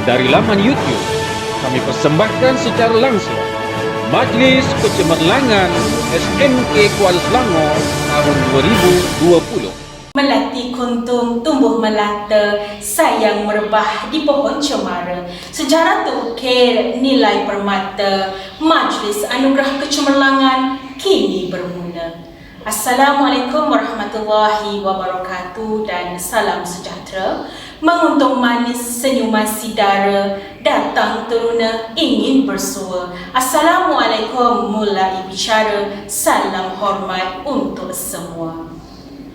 dari laman YouTube. Kami persembahkan secara langsung Majlis Kecemerlangan SMK Kuala Selangor tahun 2020. Melati kuntum tumbuh melata, sayang merebah di pohon cemara. Sejarah terukir nilai permata, Majlis Anugerah Kecemerlangan kini bermula. Assalamualaikum warahmatullahi wabarakatuh dan salam sejahtera. Menguntung manis senyuman sidara, datang teruna ingin bersua. Assalamualaikum mulai bicara, salam hormat untuk semua.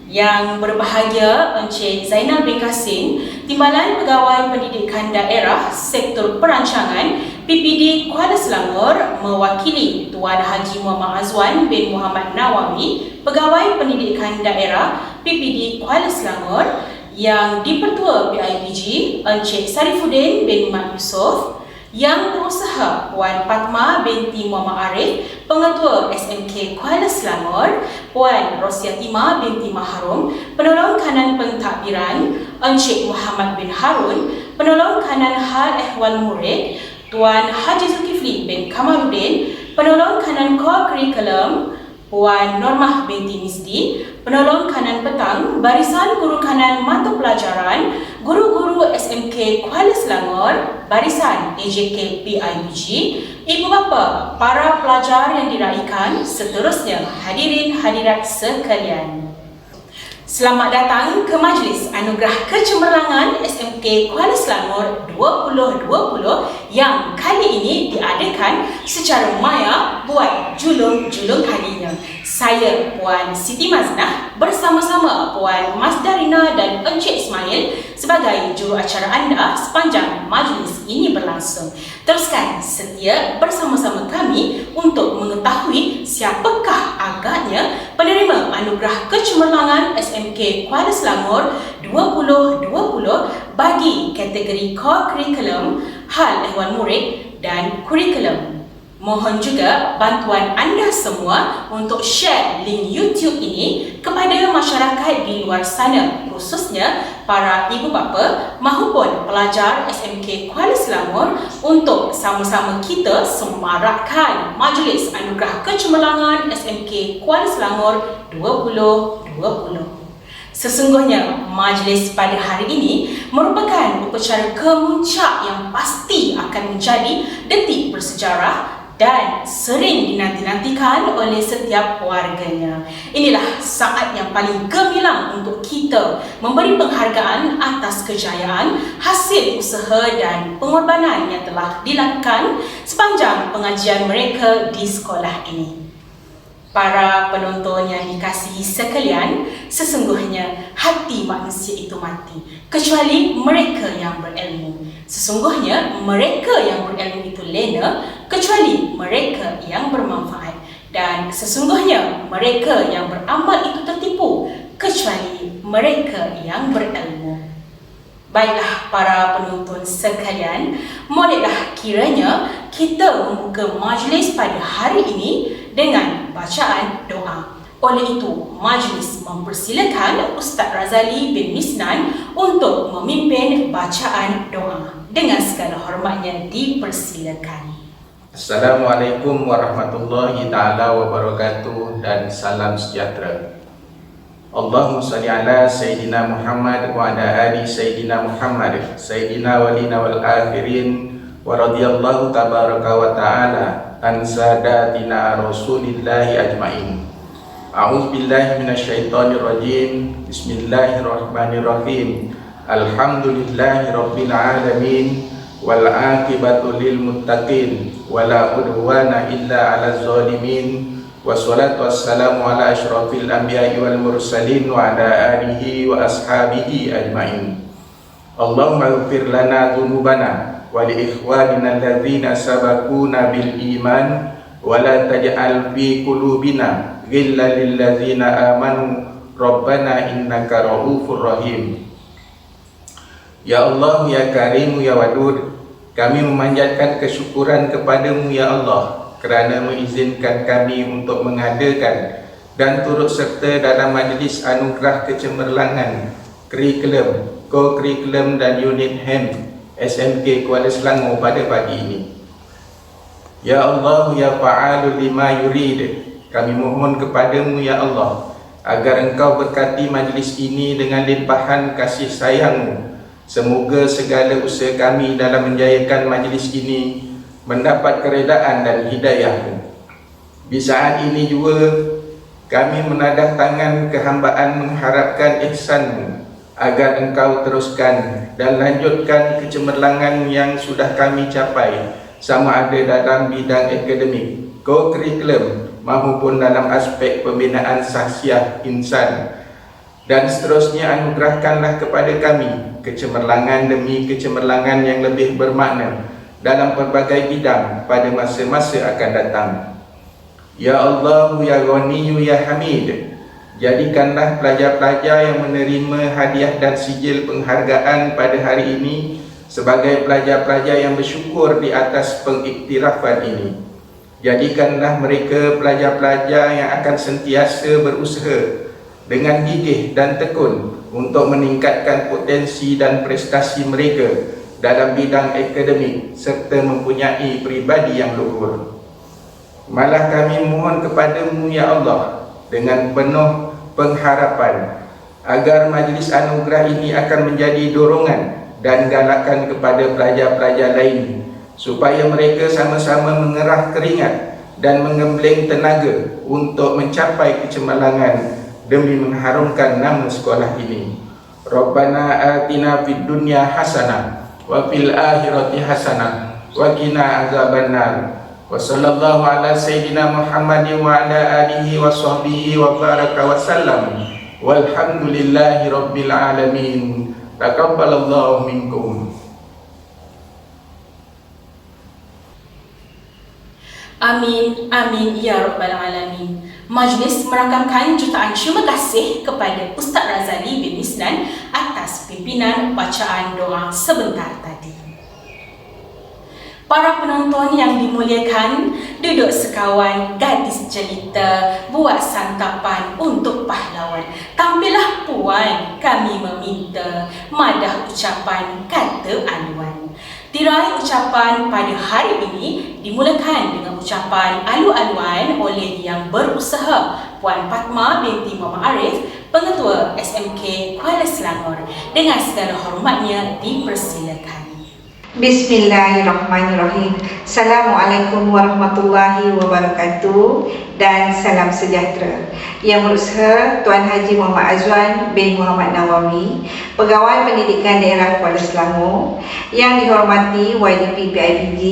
Yang berbahagia Encik Zainal bin Kasim, Timbalan Pegawai Pendidikan Daerah Sektor Perancangan PPD Kuala Selangor, mewakili Tuan Haji Muhammad Azwan bin Muhammad Nawawi, Pegawai Pendidikan Daerah PPD Kuala Selangor, yang di-Pertua PIPG Encik Sarifuddin bin Mat Yusof, yang berusaha Puan Fatma binti Muhammad Arif, Pengetua SMK Kuala Selangor, Puan Rosyatima binti Maharum, Penolong Kanan Pentadbiran Encik Muhammad bin Harun, Penolong Kanan Hal Ehwal Murid Tuan Haji Zulkifli bin Kamaluddin, Penolong Kanan Core Curriculum Puan Normah binti Misdi, Penolong Kanan Petang Barisan Guru Kanan Mata Pelajaran Guru-Guru SMK Kuala Selangor, Barisan AJK PIPG, Ibu bapa, para pelajar yang diraikan, seterusnya hadirin hadirat sekalian. Selamat datang ke Majlis Anugerah Kecemerlangan SMK Kuala Selangor 2020 yang kali ini diadakan secara maya buat julung-julung kalinya. Saya Puan Siti Maznah bersama-sama Puan Masdarina dan Encik Ismail sebagai juruacara anda sepanjang majlis ini berlangsung. Teruskan setia bersama-sama kami untuk mengetahui siapakah agaknya penerima Anugerah Kecemerlangan SMK Kuala Selangor 2020 bagi kategori Core Curriculum, Hal Ehwal Murid dan Kurikulum. Mohon juga bantuan anda semua untuk share link YouTube ini kepada masyarakat di luar sana, khususnya para ibu bapa maupun pelajar SMK Kuala Selangor untuk sama-sama kita semarakkan Majlis Anugerah Kecemerlangan SMK Kuala Selangor 2020. Sesungguhnya majlis pada hari ini merupakan upacara kemuncak yang pasti akan menjadi detik bersejarah dan sering dinanti-nantikan oleh setiap warganya. Inilah saat yang paling gemilang untuk kita memberi penghargaan atas kejayaan, hasil usaha dan pengorbanan yang telah dilakukan sepanjang pengajian mereka di sekolah ini. Para penonton yang dikasihi sekalian, sesungguhnya hati manusia itu mati, kecuali mereka yang berilmu. Sesungguhnya mereka yang berilmu itu lena, kecuali mereka yang bermanfaat. Dan sesungguhnya mereka yang beramal itu tertipu, kecuali mereka yang berilmu. Baiklah para penonton sekalian, bolehlah kiranya kita membuka majlis pada hari ini dengan bacaan doa. Oleh itu, majlis mempersilakan Ustaz Razali bin Misnan untuk memimpin bacaan doa. Dengan segala hormatnya dipersilakan. Assalamualaikum warahmatullahi ta'ala wabarakatuh dan salam sejahtera. Allahumma salli ala Sayyidina Muhammad wa ala ali Sayyidina Muhammad Sayyidina walina wal akhirin wa radiyallahu tabaraka wa ta'ala an sadatina rasulillahi ajma'in. A'udzu billahi minasyaitonir rajim. Bismillahirrahmanirrahim. Alhamdulillahi rabbil alamin wal aqibatu lil muttaqin wala udwana illa 'alal zalimin. Wassalatu wassalamu ala asyrafil anbiya'i wal mursalin wa ala alihi wa ashabihi ajma'in. Allahumma ighfir lana dhunubana wa li ikhwanina alladhina sabaquna bil iman wa la taj'al fi qulubina ghillan lil ladzina amanu rabbana innaka raufur rahim. Ya Allah, ya Karim, ya Wadud, kami memanjatkan kesyukuran kepadamu ya Allah kerana mengizinkan kami untuk mengadakan dan turut serta dalam majlis anugerah kecemerlangan, kurikulum, co-curriculum dan unit HEM SMK Kuala Selangor pada pagi ini. Ya Allah, ya fa'alu lima yurid, kami mohon kepadamu ya Allah agar engkau berkati majlis ini dengan limpahan kasih sayangmu. Semoga segala usaha kami dalam menjayakan majlis ini mendapat keredaan dan hidayahmu. Di saat ini juga kami menadah tangan kehambaan mengharapkan ihsanmu agar engkau teruskan dan lanjutkan kecemerlangan yang sudah kami capai, sama ada dalam bidang akademik, co-curriculum maupun dalam aspek pembinaan sahsiah insan. Dan seterusnya anugerahkanlah kepada kami kecemerlangan demi kecemerlangan yang lebih bermakna dalam pelbagai bidang pada masa-masa akan datang. Ya Allah, ya Ghaniyu, ya Hamid, jadikanlah pelajar-pelajar yang menerima hadiah dan sijil penghargaan pada hari ini sebagai pelajar-pelajar yang bersyukur di atas pengiktirafan ini. Jadikanlah mereka pelajar-pelajar yang akan sentiasa berusaha dengan gigih dan tekun untuk meningkatkan potensi dan prestasi mereka dalam bidang akademik serta mempunyai pribadi yang luhur. Malah kami mohon kepadamu ya Allah dengan penuh pengharapan agar majlis anugerah ini akan menjadi dorongan dan galakan kepada pelajar-pelajar lain supaya mereka sama-sama mengerah keringat dan mengembleng tenaga untuk mencapai kecemerlangan demi mengharumkan nama sekolah ini. Rabbana atina fid dunya hasanah wa fil akhirati hasanah wa qina azabannar. Wa sallallahu ala sayyidina Muhammadin wa ala alihi wa sahbihi wa baraka wa sallam. Walhamdulillahi rabbil alamin. Taqabbalallahu minkum. Amin, amin ya rabbal alamin. Majlis merakamkan jutaan terima kasih kepada Ustaz Razali bin Isnan atas pimpinan bacaan doa sebentar tadi. Para penonton yang dimuliakan, duduk sekawan, gadis jelita, buat santapan untuk pahlawan. Tampillah puan, kami meminta, madah ucapan kata aluan. Tirai ucapan pada hari ini dimulakan dengan ucapan alu-aluan oleh yang berusaha, Puan Fatma binti Muhammad Arif, Pengetua SMK Kuala Selangor. Dengan segala hormatnya dipersilakan. Bismillahirrahmanirrahim. Assalamualaikum warahmatullahi wabarakatuh dan salam sejahtera. Yang berusaha Tuan Haji Muhammad Azwan bin Muhammad Nawawi, Pegawai Pendidikan Daerah Kuala Selangor. Yang dihormati YDP PIBG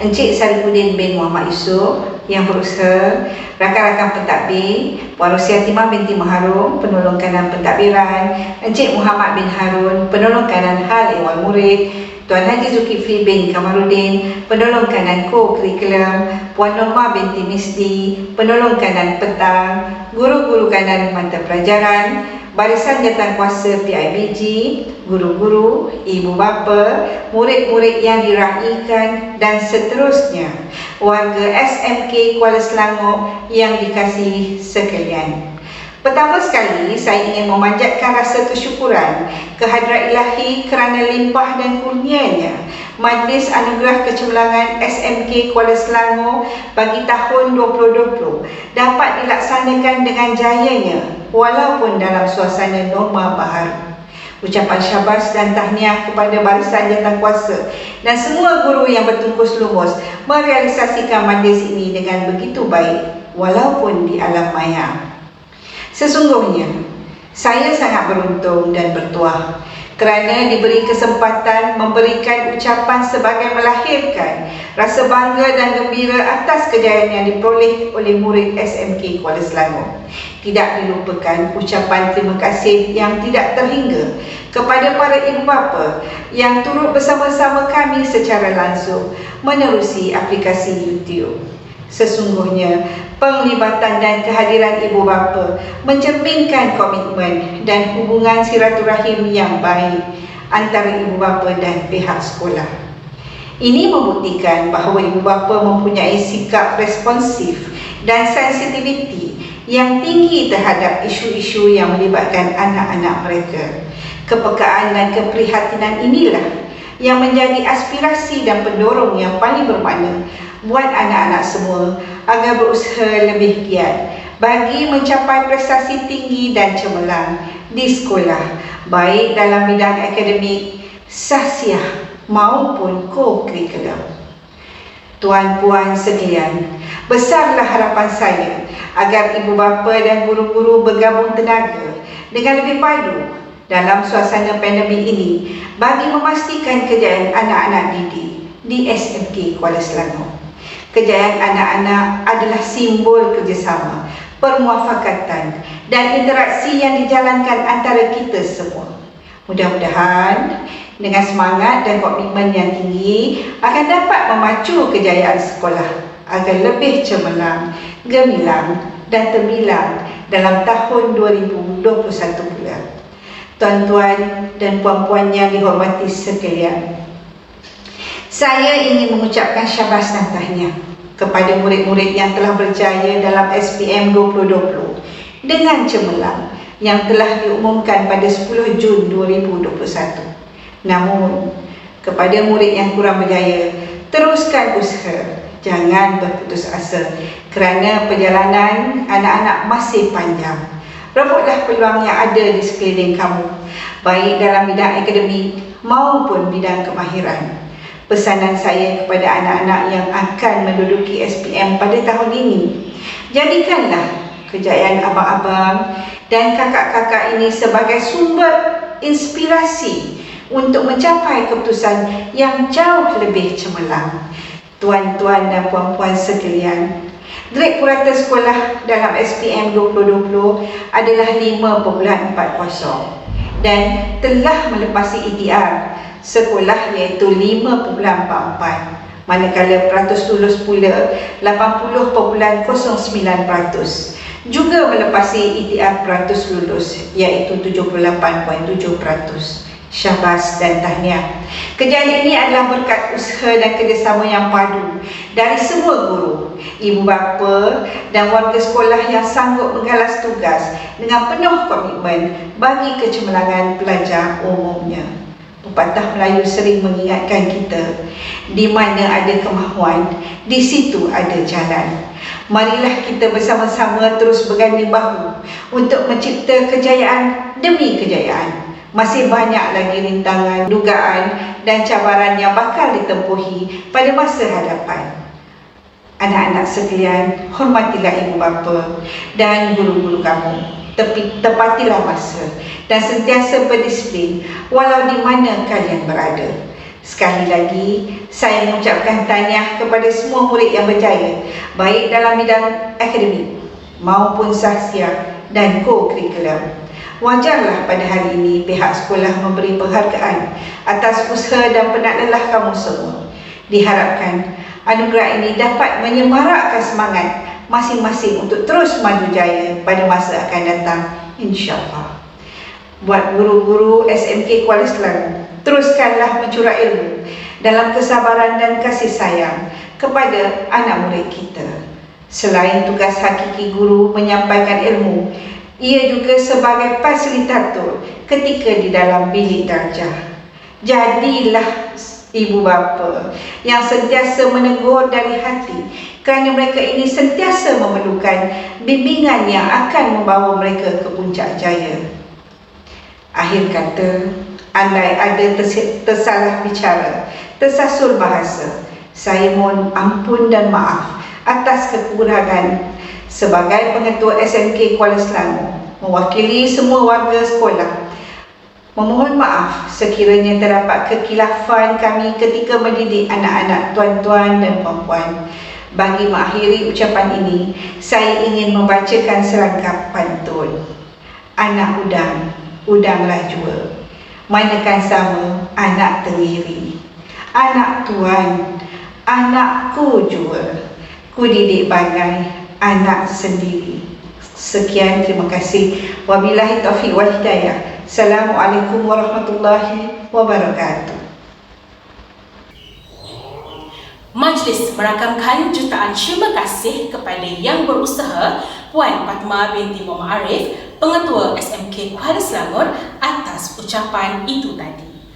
Encik Sarifudin bin Muhammad Yusof. Yang berusaha rakan-rakan pentadbir Puan Rusiatimah binti Maharum, Penolong Kanan Pentadbiran, Encik Muhammad bin Harun, Penolong Kanan Hal Ehwal Murid, Tuan Haji Zulkifli bin Kamarudin, Penolong Kanan Co-Curriculum, Puan Norma binti Misdi, Penolong Kanan Petang, Guru-guru kanan mata pelajaran, Barisan Jawatankuasa PIBG, guru-guru, ibu bapa, murid-murid yang diraikan dan seterusnya, warga SMK Kuala Selangor yang dikasihi sekalian. Pertama sekali, saya ingin memanjatkan rasa kesyukuran kehadrat Ilahi kerana limpah dan kurnianya Majlis Anugerah Kecemerlangan SMK Kuala Selangor bagi tahun 2020 dapat dilaksanakan dengan jayanya walaupun dalam suasana norma baharu. Ucapan syabas dan tahniah kepada Barisan Jawatankuasa dan semua guru yang bertungkus lumus merealisasikan majlis ini dengan begitu baik walaupun di alam maya. Sesungguhnya, saya sangat beruntung dan bertuah kerana diberi kesempatan memberikan ucapan sebagai melahirkan rasa bangga dan gembira atas kejayaan yang diperoleh oleh murid SMK Kuala Selangor. Tidak dilupakan ucapan terima kasih yang tidak terhingga kepada para ibu bapa yang turut bersama-sama kami secara langsung menerusi aplikasi YouTube. Sesungguhnya, penglibatan dan kehadiran ibu bapa mencerminkan komitmen dan hubungan silaturahim yang baik antara ibu bapa dan pihak sekolah. Ini membuktikan bahawa ibu bapa mempunyai sikap responsif dan sensitiviti yang tinggi terhadap isu-isu yang melibatkan anak-anak mereka. Kepekaan dan keprihatinan inilah yang menjadi aspirasi dan pendorong yang paling bermakna buat anak-anak semua agar berusaha lebih giat bagi mencapai prestasi tinggi dan cemerlang di sekolah, baik dalam bidang akademik, sahsiah maupun co-curriculum. Tuan-puan sekalian, besarlah harapan saya agar ibu bapa dan guru-guru bergabung tenaga dengan lebih padu dalam suasana pandemik ini bagi memastikan kejayaan anak-anak didik di SMK Kuala Selangor. Kejayaan anak-anak adalah simbol kerjasama, permuafakatan dan interaksi yang dijalankan antara kita semua. Mudah-mudahan dengan semangat dan komitmen yang tinggi akan dapat memacu kejayaan sekolah agar lebih cemerlang, gemilang dan terbilang dalam tahun 2021 pula. Tuan-tuan dan puan-puan yang dihormati sekalian, saya ingin mengucapkan syabas dan tahniah kepada murid-murid yang telah berjaya dalam SPM 2020 dengan cemerlang yang telah diumumkan pada 10 Jun 2021. Namun, kepada murid yang kurang berjaya, teruskan usaha, jangan berputus asa kerana perjalanan anak-anak masih panjang. Rebutlah peluang yang ada di sekeliling kamu, baik dalam bidang akademik maupun bidang kemahiran. Pesanan saya kepada anak-anak yang akan menduduki SPM pada tahun ini, jadikanlah kejayaan abang-abang dan kakak-kakak ini sebagai sumber inspirasi untuk mencapai keputusan yang jauh lebih cemerlang. Tuan-tuan dan puan-puan sekalian, grade purata sekolah dalam SPM 2020 adalah 5.40 dan telah melepasi ETR sekolah iaitu 5.44, manakala peratus lulus pula 80.09%, juga melepasi ETR peratus lulus iaitu 78.7%. Syabas dan tahniah. Kejayaan ini adalah berkat usaha dan kerjasama yang padu dari semua guru, ibu bapa dan warga sekolah yang sanggup menggalas tugas dengan penuh komitmen bagi kecemerlangan pelajar umumnya. Pepatah Melayu sering mengingatkan kita, di mana ada kemahuan, di situ ada jalan. Marilah kita bersama-sama terus berganding bahu untuk mencipta kejayaan demi kejayaan. Masih banyak lagi rintangan, dugaan dan cabaran yang bakal ditempuhi pada masa hadapan. Anak-anak sekalian, hormatilah ibu bapa dan guru-guru kamu. Tepatilah masa dan sentiasa berdisiplin walau di mana kalian berada. Sekali lagi, saya mengucapkan tahniah kepada semua murid yang berjaya, baik dalam bidang akademik maupun sahsiah dan co-curriculum. Wajarlah pada hari ini pihak sekolah memberi penghargaan atas usaha dan penat lelah kamu semua. Diharapkan anugerah ini dapat menyemarakkan semangat masing-masing untuk terus maju jaya pada masa akan datang, insya-Allah. Buat guru-guru SMK Kuala Selangor, teruskanlah mencurah ilmu dalam kesabaran dan kasih sayang kepada anak murid kita. Selain tugas hakiki guru menyampaikan ilmu, ia juga sebagai fasilitator ketika di dalam bilik darjah. Jadilah ibu bapa yang sentiasa menegur dari hati, kerana mereka ini sentiasa memerlukan bimbingan yang akan membawa mereka ke puncak jaya. Akhir kata, andai ada tersalah bicara, tersasul bahasa, saya mohon ampun dan maaf atas kekurangan. Sebagai pengetua SMK Kuala Selangor, mewakili semua warga sekolah, memohon maaf sekiranya terdapat kekilafan kami ketika mendidik anak-anak tuan-tuan dan puan-puan. Bagi mengakhiri ucapan ini, saya ingin membacakan serangkap pantun. Anak udang, udanglah jua, manakan sama anak tenggiri. Anak tuan, anakku jua, ku didik bagai anak sendiri. Sekian, terima kasih. Wabillahi taufiq wal hidayah. Assalamualaikum warahmatullahi wabarakatuh. Majlis merakamkan jutaan terima kasih kepada yang berusaha Puan Fatma binti Muhammad Arif, Pengetua SMK Kuala Selangor, atas ucapan itu tadi.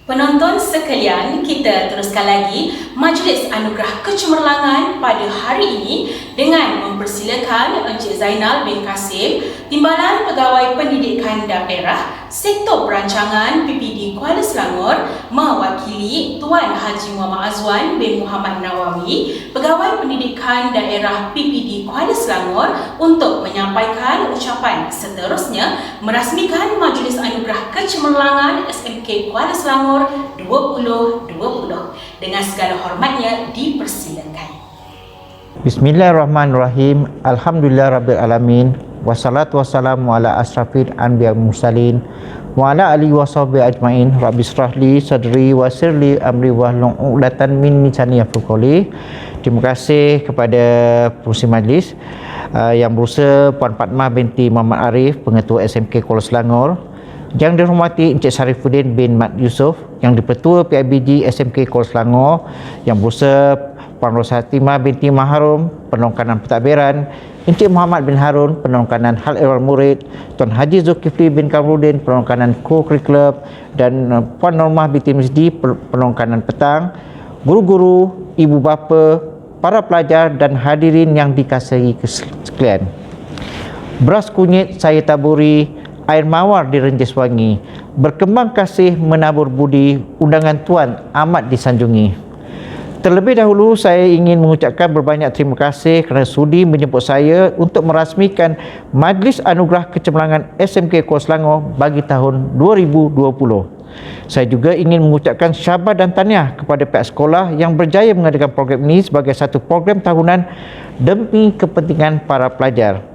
Penonton sekalian, kita teruskan lagi Majlis Anugerah Kecemerlangan pada hari ini dengan mempersilakan Encik Zainal bin Kasim, Timbalan Pegawai Pendidikan Daerah, Sektor Perancangan PPD Kuala Selangor, mewakili Tuan Haji Muhammad Azwan bin Muhammad Nawawi, Pegawai Pendidikan Daerah PPD Kuala Selangor, untuk menyampaikan ucapan seterusnya merasmikan Majlis Anugerah Kecemerlangan SMK Kuala Selangor 2020. Dengan segala hormatnya dipersilakan. Bismillahirrahmanirrahim. Alhamdulillahirabbil wassalatu wassalamu ala asrafil anbiya mursalin wa ala alihi washabihi ajmain. Rabbi shrahli sadri wa yassirli amri wahlul 'uqdatam min lisani yafqahu qawli. Terima kasih kepada pengurusi majlis yang berusaha Puan Fatmah binti Muhammad Arif, Pengetua SMK Kuala Selangor, yang dihormati Encik Sarifuddin bin Mat Yusof, yang di-Pertua PIBG SMK Kuala Selangor, yang berusaha Puan Rosahatimah binti Maharum, Penongkanan Pentadbiran, Encik Muhammad bin Harun, Penongkanan Hal Ehwal Murid, Tuan Haji Zulkifli bin Kamrudin, Penongkanan Co-Curriculum, dan Puan Normah binti Misdi, Penongkanan Petang, guru-guru, ibu bapa, para pelajar dan hadirin yang dikasihi sekalian. Beras kunyit saya taburi, air mawar direnjes wangi, berkembang kasih menabur budi, undangan Tuan amat disanjungi. Terlebih dahulu saya ingin mengucapkan berbanyak terima kasih kerana sudi menjemput saya untuk merasmikan Majlis Anugerah Kecemerlangan SMK Kuala Selangor bagi tahun 2020. Saya juga ingin mengucapkan syabas dan tahniah kepada pihak sekolah yang berjaya mengadakan program ini sebagai satu program tahunan demi kepentingan para pelajar.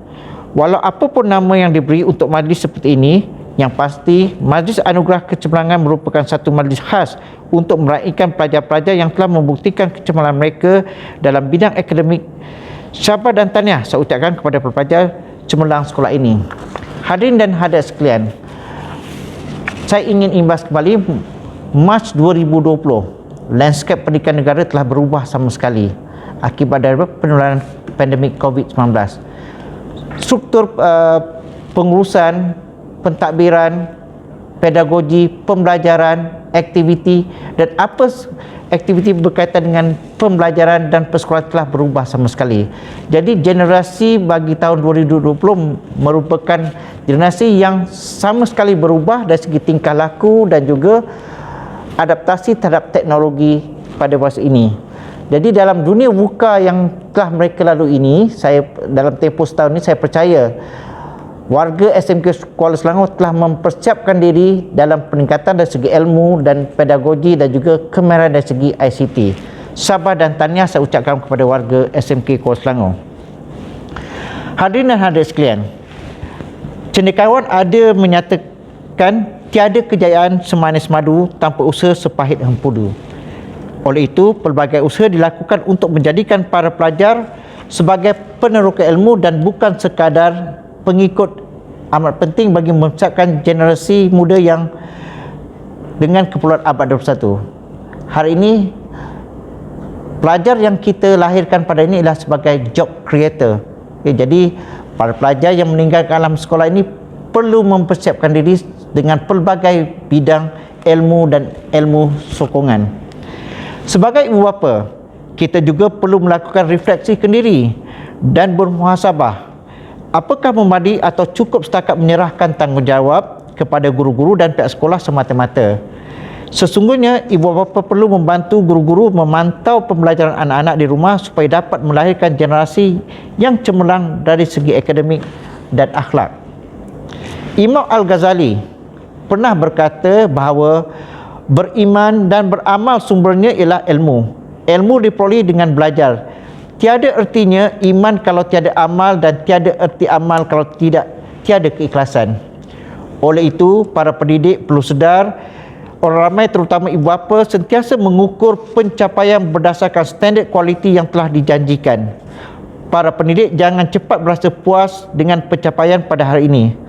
Walau apapun nama yang diberi untuk majlis seperti ini, yang pasti Majlis Anugerah Kecemerlangan merupakan satu majlis khas untuk meraihkan pelajar-pelajar yang telah membuktikan kecemerlangan mereka dalam bidang akademik. Syabas dan tahniah saya ucapkan kepada pelajar cemerlang sekolah ini. Hadirin dan hadirat sekalian, saya ingin imbas kembali Mac 2020, lanskap pendidikan negara telah berubah sama sekali akibat dari penularan pandemik COVID-19. Struktur pengurusan, pentadbiran, pedagogi, pembelajaran, aktiviti dan apa aktiviti berkaitan dengan pembelajaran dan persekolahan telah berubah sama sekali. Jadi generasi bagi tahun 2020 merupakan generasi yang sama sekali berubah dari segi tingkah laku dan juga adaptasi terhadap teknologi pada masa ini. Jadi dalam dunia VUCA yang telah mereka lalui ini, saya dalam tempoh setahun ini saya percaya warga SMK Kuala Selangor telah mempersiapkan diri dalam peningkatan dari segi ilmu dan pedagogi dan juga kemahiran dari segi ICT. Syabas dan tahniah saya ucapkan kepada warga SMK Kuala Selangor. Hadirin dan hadirat sekalian, cendekiawan ada menyatakan tiada kejayaan semanis madu tanpa usaha sepahit empudu. Oleh itu, pelbagai usaha dilakukan untuk menjadikan para pelajar sebagai peneroka ilmu dan bukan sekadar pengikut. Amat penting bagi membesarkan generasi muda yang dengan keperluan abad 21. Hari ini, pelajar yang kita lahirkan pada ini adalah sebagai job creator. Jadi, para pelajar yang meninggalkan alam sekolah ini perlu mempersiapkan diri dengan pelbagai bidang ilmu dan ilmu sokongan. Sebagai ibu bapa, kita juga perlu melakukan refleksi kendiri dan bermuhasabah. Apakah memadai atau cukup setakat menyerahkan tanggungjawab kepada guru-guru dan pihak sekolah semata-mata? Sesungguhnya, ibu bapa perlu membantu guru-guru memantau pembelajaran anak-anak di rumah supaya dapat melahirkan generasi yang cemerlang dari segi akademik dan akhlak. Imam Al-Ghazali pernah berkata bahawa beriman dan beramal sumbernya ialah ilmu. Ilmu diperoleh dengan belajar. Tiada ertinya iman kalau tiada amal dan tiada erti amal kalau tiada keikhlasan. Oleh itu, para pendidik perlu sedar, orang ramai terutama ibu bapa sentiasa mengukur pencapaian berdasarkan standard kualiti yang telah dijanjikan. Para pendidik jangan cepat berasa puas dengan pencapaian pada hari ini.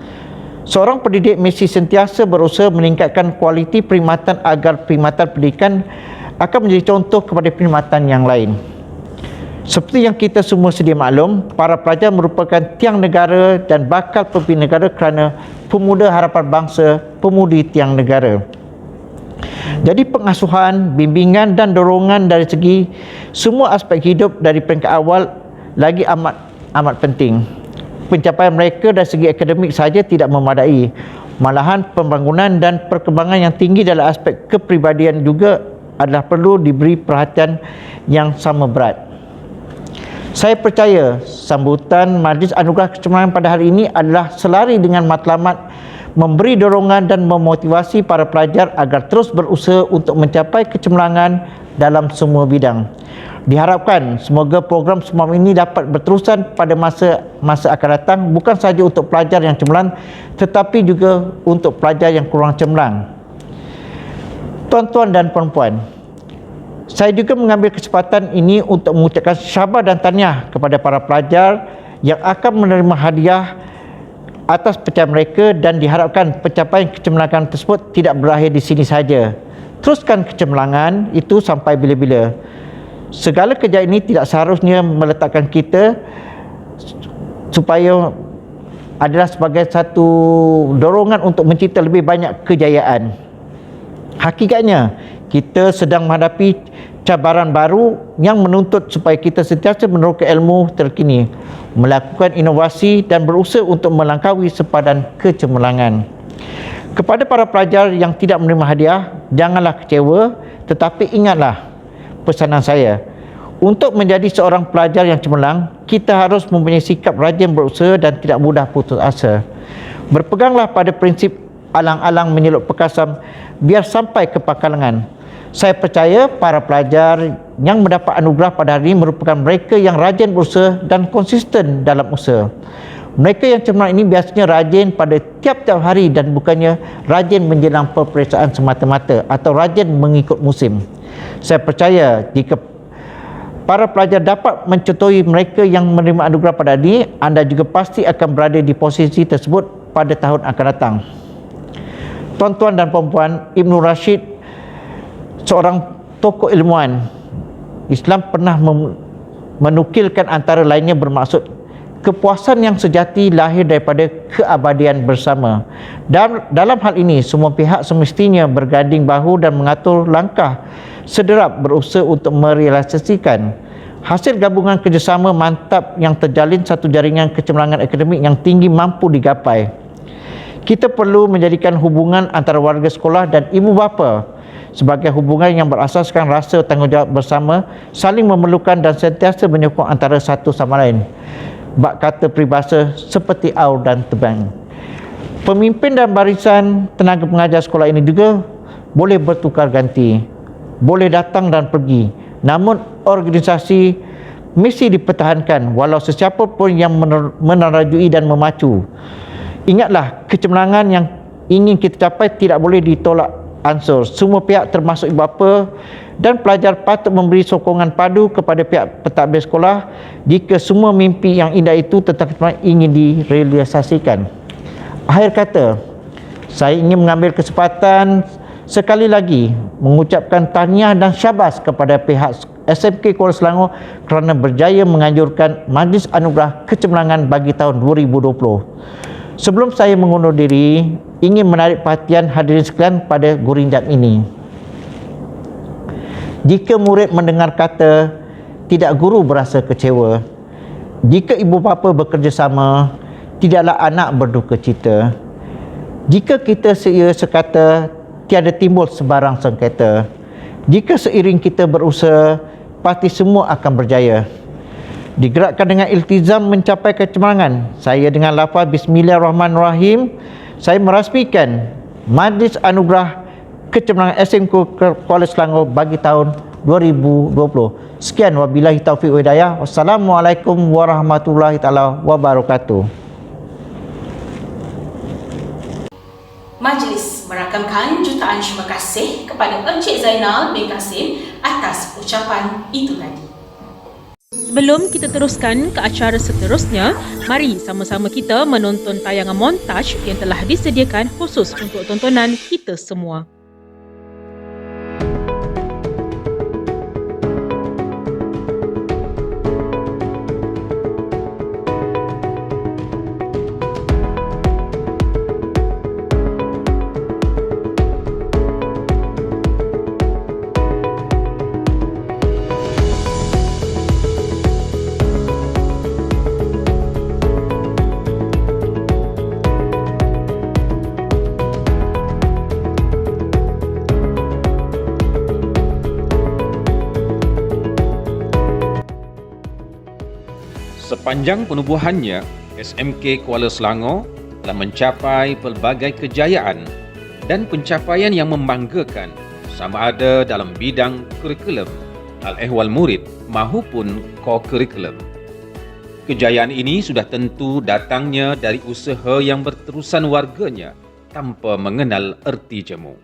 Seorang pendidik mesti sentiasa berusaha meningkatkan kualiti perkhidmatan agar perkhidmatan pendidikan akan menjadi contoh kepada perkhidmatan yang lain. Seperti yang kita semua sedia maklum, para pelajar merupakan tiang negara dan bakal pemimpin negara kerana pemuda harapan bangsa, pemudi tiang negara. Jadi pengasuhan, bimbingan dan dorongan dari segi semua aspek hidup dari peringkat awal lagi amat penting. Pencapaian mereka dari segi akademik saja tidak memadai. Malahan pembangunan dan perkembangan yang tinggi dalam aspek kepribadian juga adalah perlu diberi perhatian yang sama berat. Saya percaya sambutan Majlis Anugerah Kecemerlangan pada hari ini adalah selari dengan matlamat memberi dorongan dan memotivasi para pelajar agar terus berusaha untuk mencapai kecemerlangan dalam semua bidang. Diharapkan semoga program semacam ini dapat berterusan pada masa akan datang, bukan sahaja untuk pelajar yang cemerlang tetapi juga untuk pelajar yang kurang cemerlang. Tuan-tuan dan puan-puan, saya juga mengambil kesempatan ini untuk mengucapkan syabas dan tahniah kepada para pelajar yang akan menerima hadiah atas pencapaian mereka, dan diharapkan pencapaian kecemerlangan tersebut tidak berakhir di sini saja. Teruskan kecemerlangan itu sampai bila-bila. Segala kerja ini tidak seharusnya meletakkan kita supaya adalah sebagai satu dorongan untuk mencipta lebih banyak kejayaan. Hakikatnya, kita sedang menghadapi cabaran baru yang menuntut supaya kita sentiasa meneroka ilmu terkini, melakukan inovasi dan berusaha untuk melangkaui sepadan kecemerlangan. Kepada para pelajar yang tidak menerima hadiah, janganlah kecewa, tetapi ingatlah pesanan saya. Untuk menjadi seorang pelajar yang cemerlang, kita harus mempunyai sikap rajin berusaha dan tidak mudah putus asa. Berpeganglah pada prinsip alang-alang menyeluk perkasam biar sampai ke pangkalan. Saya percaya para pelajar yang mendapat anugerah pada hari ini merupakan mereka yang rajin berusaha dan konsisten dalam usaha. Mereka yang cemerlang ini biasanya rajin pada tiap-tiap hari dan bukannya rajin menjelang peperiksaan semata-mata atau rajin mengikut musim. Saya percaya jika para pelajar dapat mencontohi mereka yang menerima anugerah pada hari ini, anda juga pasti akan berada di posisi tersebut pada tahun akan datang. Tuan-tuan dan puan-puan, Ibn Rashid, seorang tokoh ilmuwan Islam, pernah menukilkan antara lainnya bermaksud kepuasan yang sejati lahir daripada keabadian bersama. Dan dalam hal ini semua pihak semestinya berganding bahu dan mengatur langkah sederap berusaha untuk merealisasikan hasil gabungan kerjasama mantap yang terjalin satu jaringan kecemerlangan akademik yang tinggi mampu digapai. Kita perlu menjadikan hubungan antara warga sekolah dan ibu bapa sebagai hubungan yang berasaskan rasa tanggungjawab bersama, saling memerlukan dan sentiasa menyokong antara satu sama lain. Bak kata peribahasa seperti aur dan tebang. Pemimpin dan barisan tenaga pengajar sekolah ini juga boleh bertukar ganti, boleh datang dan pergi, namun organisasi mesti dipertahankan walau sesiapa pun yang menerajui dan memacu. Ingatlah, kecemerlangan yang ingin kita capai tidak boleh ditolak ansur. Semua pihak termasuk ibu bapa dan pelajar patut memberi sokongan padu kepada pihak pentadbir sekolah jika semua mimpi yang indah itu tentang ingin direalisasikan. Akhir kata, saya ingin mengambil kesempatan sekali lagi mengucapkan tahniah dan syabas kepada pihak SMK Kuala Selangor kerana berjaya menganjurkan Majlis Anugerah Kecemerlangan bagi tahun 2020. Sebelum saya mengundur diri, ingin menarik perhatian hadirin sekalian pada gurindam ini. Jika murid mendengar kata tidak guru berasa kecewa, jika ibu bapa bekerjasama, tidaklah anak berduka cita. Jika kita seia sekata, tiada timbul sebarang sengketa. Jika seiring kita berusaha, pasti semua akan berjaya. Digerakkan dengan iltizam mencapai kecemerlangan, saya dengan lafaz Bismillahirrahmanirrahim, saya merasmikan Majlis Anugerah Kecemerlangan SMK Kuala Selangor bagi tahun 2020. Sekian, wabillahi taufiq wa hidayah. Wassalamualaikum warahmatullahi taala wabarakatuh. Majlis merakamkan jutaan terima kasih kepada Encik Zainal bin Kasim atas ucapan itu tadi. Sebelum kita teruskan ke acara seterusnya, mari sama-sama kita menonton tayangan montaj yang telah disediakan khusus untuk tontonan kita semua. Sepanjang penubuhannya, SMK Kuala Selangor telah mencapai pelbagai kejayaan dan pencapaian yang membanggakan sama ada dalam bidang kurikulum, al-ehwal murid maupun co-kurikulum. Kejayaan ini sudah tentu datangnya dari usaha yang berterusan warganya tanpa mengenal erti jemu.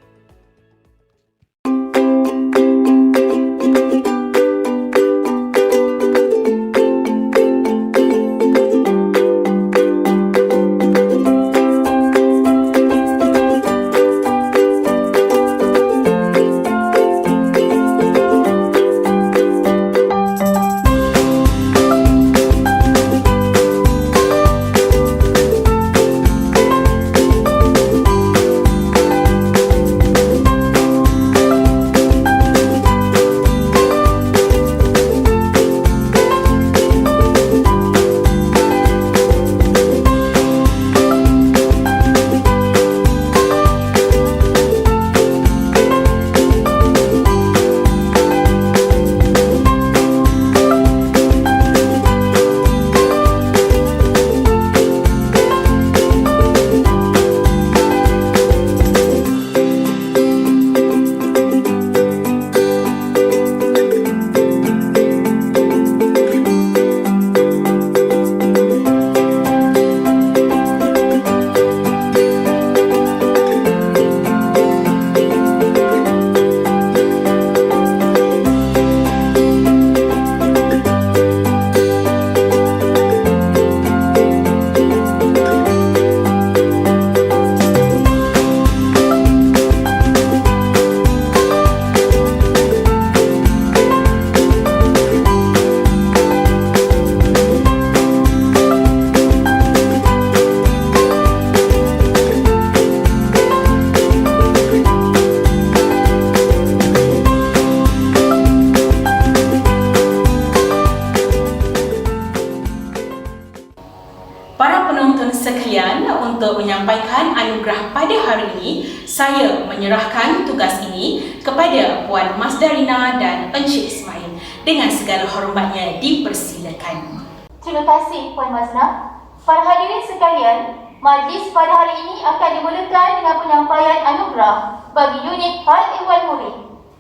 Para penonton sekalian, untuk menyampaikan anugerah pada hari ini, saya menyerahkan tugas ini kepada Puan Masdarina dan Encik Ismail. Dengan segala hormatnya dipersilakan. Terima kasih Puan Mazna. Para hadirin sekalian, majlis pada hari ini akan dimulakan dengan penyampaian anugerah bagi unit Hal Ehwal Murid.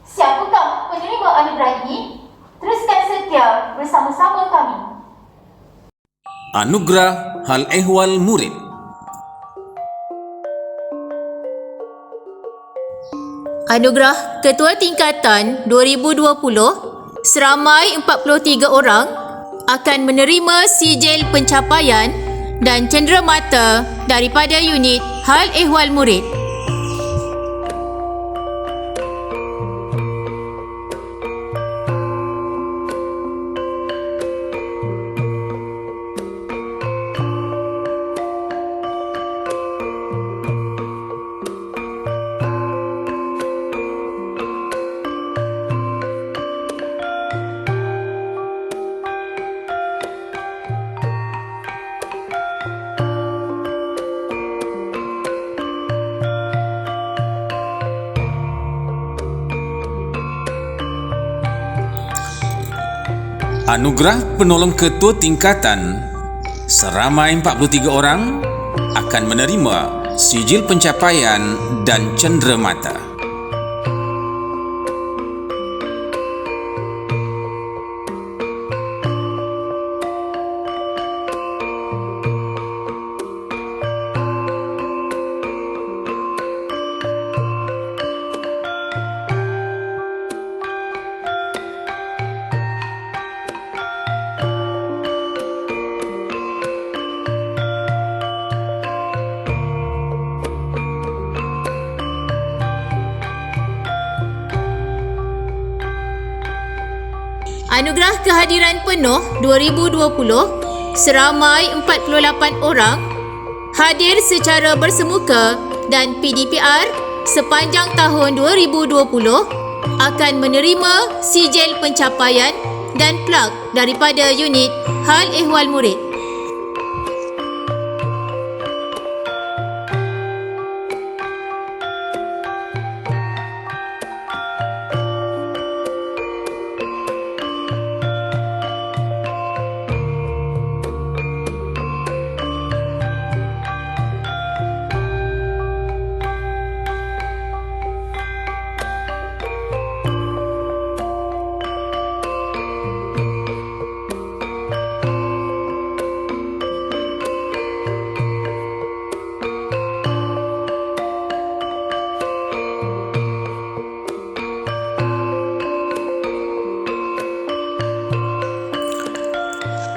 Siapakah penerima anugerah ini? Teruskan setia bersama-sama kami. Anugerah Hal Ehwal Murid. Anugerah Ketua Tingkatan 2020 seramai 43 orang akan menerima sijil pencapaian dan cenderamata daripada unit Hal Ehwal Murid. Anugerah Penolong Ketua Tingkatan seramai 43 orang akan menerima sijil pencapaian dan cenderamata. Anugerah Kehadiran Penuh 2020 seramai 48 orang hadir secara bersemuka dan PDPR sepanjang tahun 2020 akan menerima sijil pencapaian dan plak daripada unit Hal Ehwal Murid.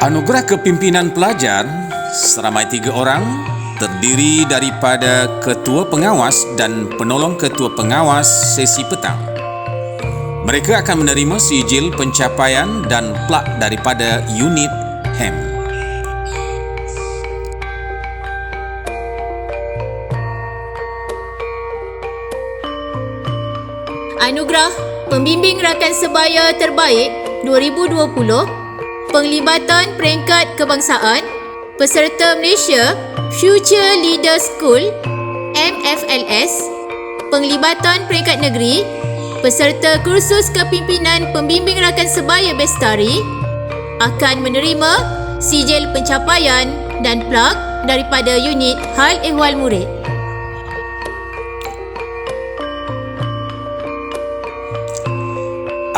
Anugerah Kepimpinan Pelajar seramai 3 orang terdiri daripada Ketua Pengawas dan Penolong Ketua Pengawas sesi petang. Mereka akan menerima sijil pencapaian dan plak daripada unit HEM. Anugerah Pembimbing Rakan Sebaya Terbaik 2020, Penglibatan Peringkat Kebangsaan, Peserta Malaysia Future Leader School MFLS, Penglibatan Peringkat Negeri, Peserta Kursus Kepimpinan Pembimbing Rakan Sebaya Bestari akan menerima sijil pencapaian dan plak daripada unit Hal Ehwal Murid.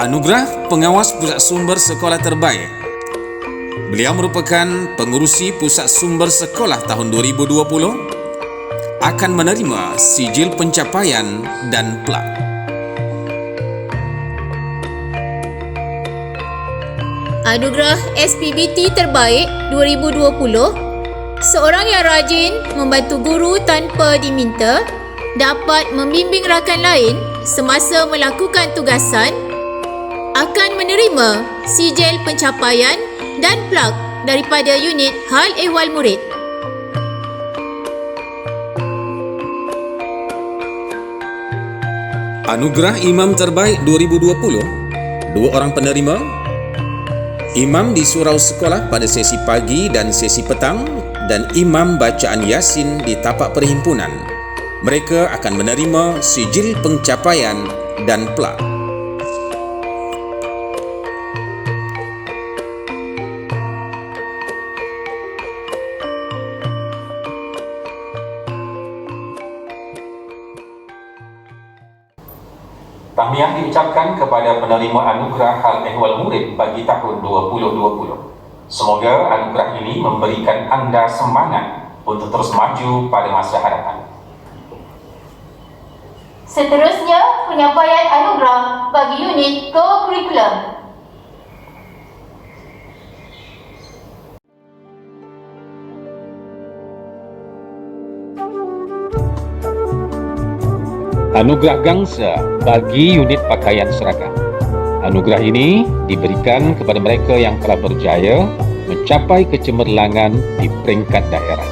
Anugerah Pengawas Pusat Sumber Sekolah Terbaik. Beliau merupakan pengurusi Pusat Sumber Sekolah tahun 2020, akan menerima sijil pencapaian dan plak. Anugerah SPBT Terbaik 2020, seorang yang rajin membantu guru tanpa diminta dapat membimbing rakan lain semasa melakukan tugasan, akan menerima sijil pencapaian dan plak daripada unit Hal Ehwal Murid. Anugerah Imam Terbaik 2020, 2 orang penerima. Imam di surau sekolah pada sesi pagi dan sesi petang dan imam bacaan Yasin di tapak perhimpunan. Mereka akan menerima sijil pencapaian dan plak. Tahniah diucapkan kepada penerima anugerah Hal Ehwal Murid bagi tahun 2020. Semoga anugerah ini memberikan anda semangat untuk terus maju pada masa hadapan. Seterusnya, penyampaian anugerah bagi unit co-curriculum. Anugerah Gangsa bagi unit pakaian seragam. Anugerah ini diberikan kepada mereka yang telah berjaya mencapai kecemerlangan di peringkat daerah.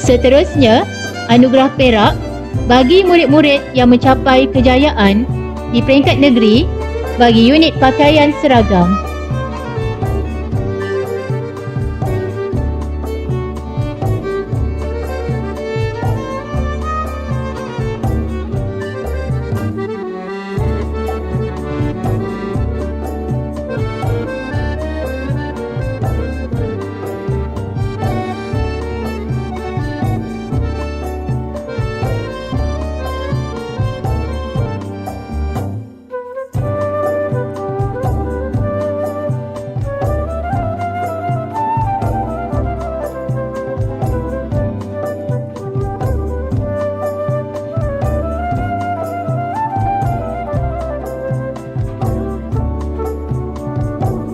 Seterusnya, anugerah perak bagi murid-murid yang mencapai kejayaan di peringkat negeri bagi unit pakaian seragam.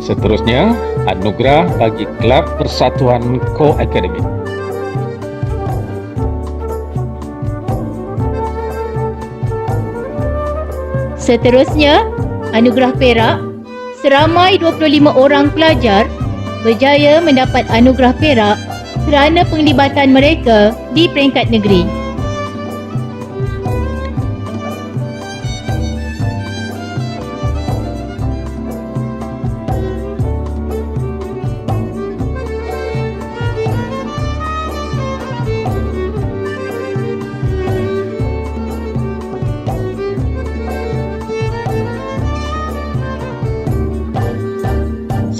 Seterusnya, anugerah bagi Kelab Persatuan Co-Akademik. Seterusnya, anugerah perak seramai 25 orang pelajar berjaya mendapat anugerah perak kerana penglibatan mereka di peringkat negeri.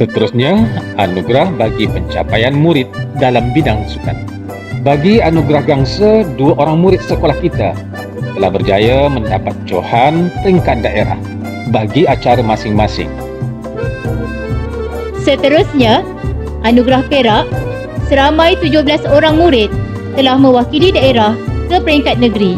Seterusnya, anugerah bagi pencapaian murid dalam bidang sukan. Bagi anugerah gangsa, 2 orang murid sekolah kita telah berjaya mendapat johan peringkat daerah bagi acara masing-masing. Seterusnya, anugerah perak, seramai 17 orang murid telah mewakili daerah ke peringkat negeri.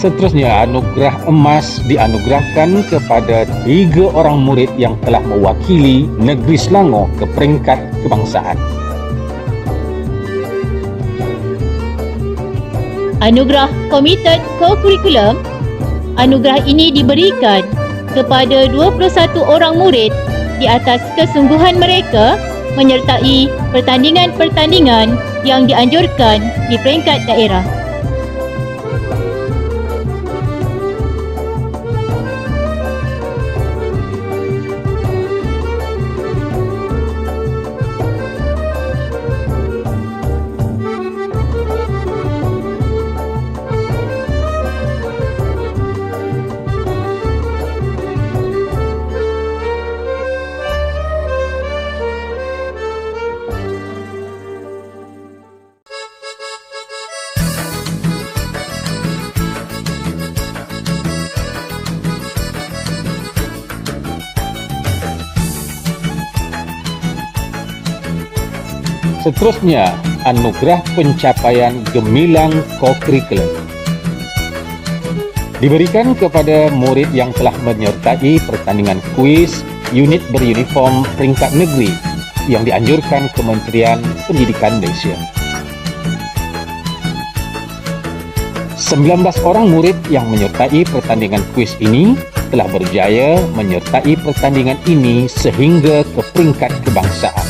Seterusnya, anugerah emas dianugerahkan kepada 3 orang murid yang telah mewakili negeri Selangor ke peringkat kebangsaan. Anugerah Committed Co-Curriculum. Anugerah ini diberikan kepada 21 orang murid di atas kesungguhan mereka menyertai pertandingan-pertandingan yang dianjurkan di peringkat daerah. Seterusnya, anugerah pencapaian gemilang co-curriculum diberikan kepada murid yang telah menyertai pertandingan kuis unit beruniform peringkat negeri yang dianjurkan Kementerian Pendidikan Malaysia. 19 orang murid yang menyertai pertandingan kuis ini telah berjaya menyertai pertandingan ini sehingga ke peringkat kebangsaan.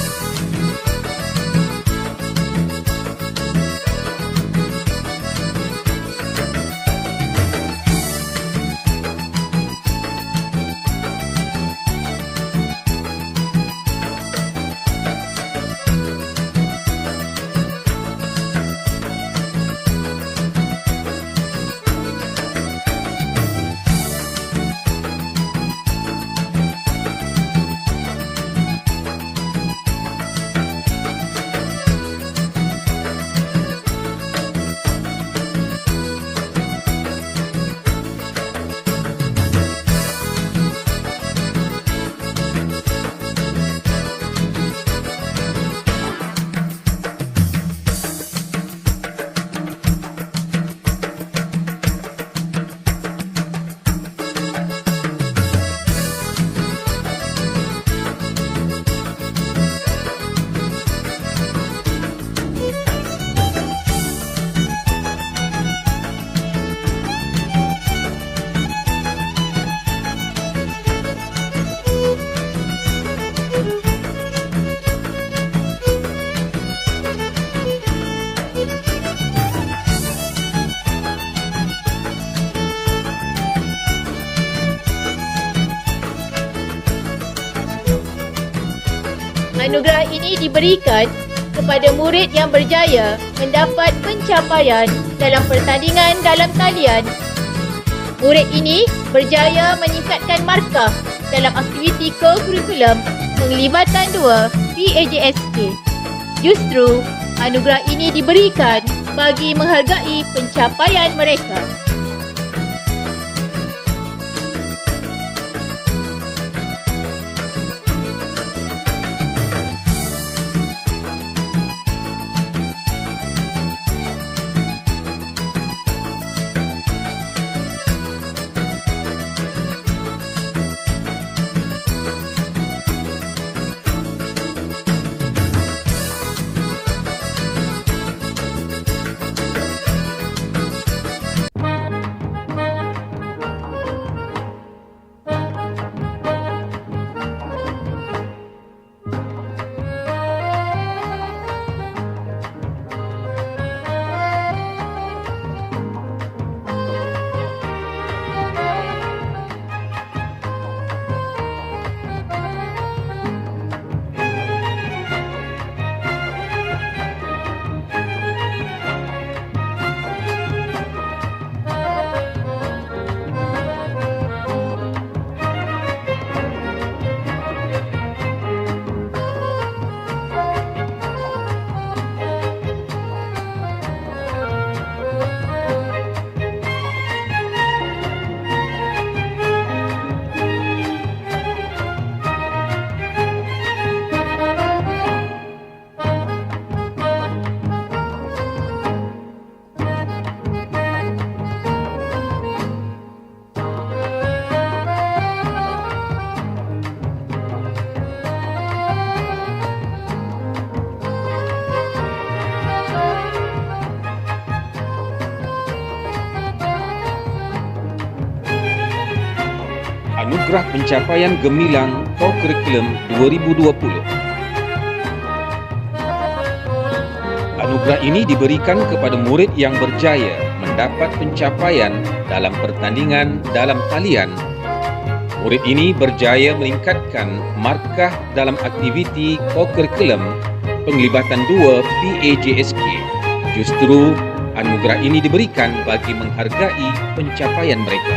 Anugerah ini diberikan kepada murid yang berjaya mendapat pencapaian dalam pertandingan dalam talian. Murid ini berjaya meningkatkan markah dalam aktiviti co-curriculum penglibatan 2 PAJSK. Justru, anugerah ini diberikan bagi menghargai pencapaian mereka. Anugerah Pencapaian Gemilang Co-Curriculum 2020. Anugerah ini diberikan kepada murid yang berjaya mendapat pencapaian dalam pertandingan dalam talian. Murid ini berjaya meningkatkan markah dalam aktiviti co-curriculum penglibatan 2 PAJSK. Justru anugerah ini diberikan bagi menghargai pencapaian mereka.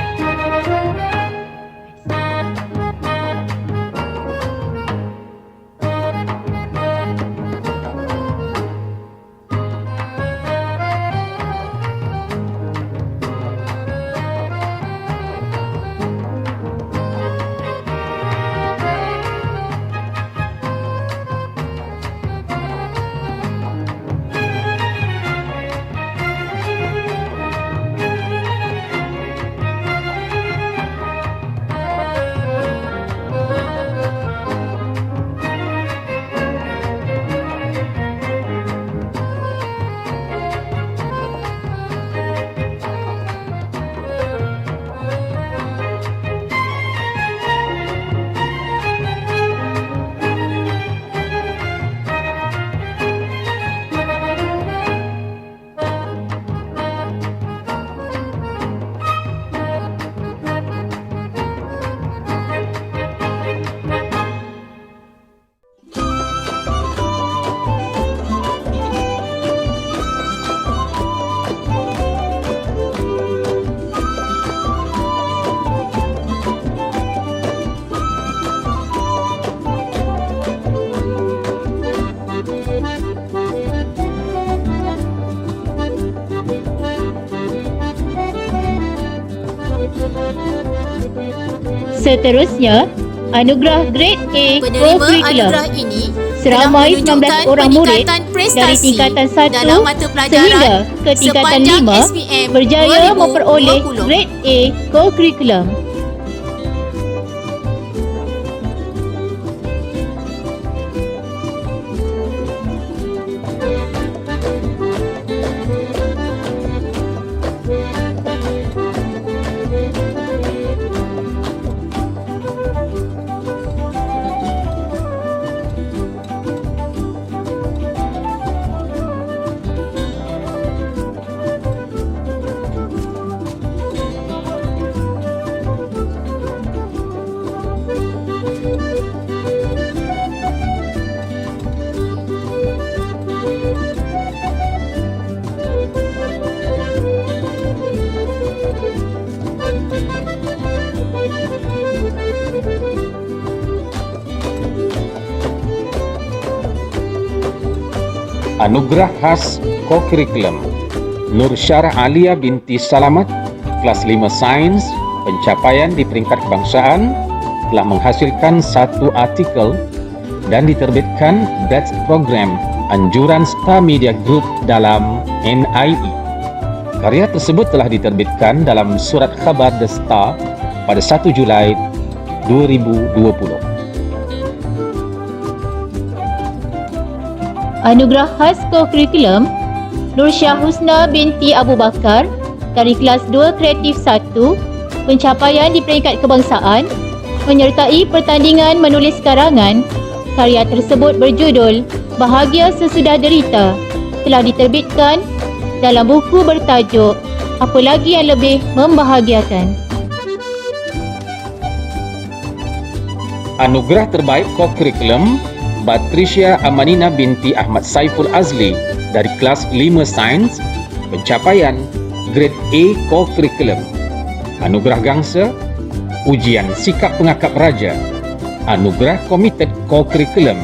Seterusnya, anugerah Grade A Penerima Co-Curriculum anugerah ini seramai telah 19 orang murid peningkatan dari prestasi tingkatan 1 dalam mata pelajaran sehingga ke tingkatan sepanjang 5 SPM berjaya 2020. memperoleh Grade A Co-Curriculum. Anugerah khas Co-Curriculum Nur Syarah Alia binti Salamat, kelas 5 Sains, pencapaian di peringkat kebangsaan, telah menghasilkan satu artikel dan diterbitkan batch program anjuran Star Media Group dalam NIE. Karya tersebut telah diterbitkan dalam surat khabar The Star pada 1 Julai 2020. Anugerah khas Co-Curriculum Nur Syah Husna binti Abu Bakar dari kelas 2 Kreatif 1, pencapaian di peringkat kebangsaan, menyertai pertandingan menulis karangan. Karya tersebut berjudul Bahagia Sesudah Derita, telah diterbitkan dalam buku bertajuk Apa Lagi Yang Lebih Membahagiakan. Anugerah terbaik Co-Curriculum Batrisya Amanina binti Ahmad Saiful Azli dari kelas 5 Sains, pencapaian Grade A Co-Curriculum. Anugerah Gangsa Ujian Sikap Pengakap Raja, Anugerah Komited Co-Curriculum,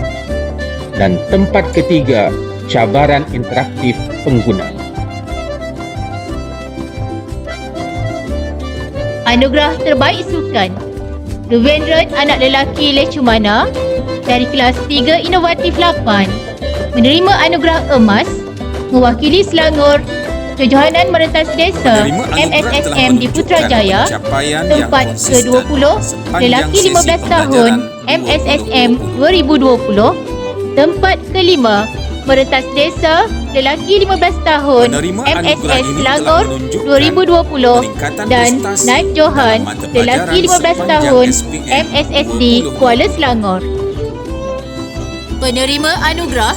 dan tempat ketiga Cabaran Interaktif Pengguna. Anugerah terbaik sukan Devendran anak lelaki Lecumana dari kelas 3 Inovatif 8 menerima anugerah emas mewakili Selangor Kejohanan Merentas Desa MSSM di Putrajaya. Tempat ke-20 lelaki 15 tahun MSSM 2020. Tempat ke-5 Merentas Desa, lelaki 15 tahun, Penerima anugerah MSS ini Selangor telah menunjukkan 2020 peningkatan dan prestasi Naib Johan, dalam mata lelaki pelajaran 15 tahun, sepanjang SPM MSSD 2020. Kuala Selangor. Penerima anugerah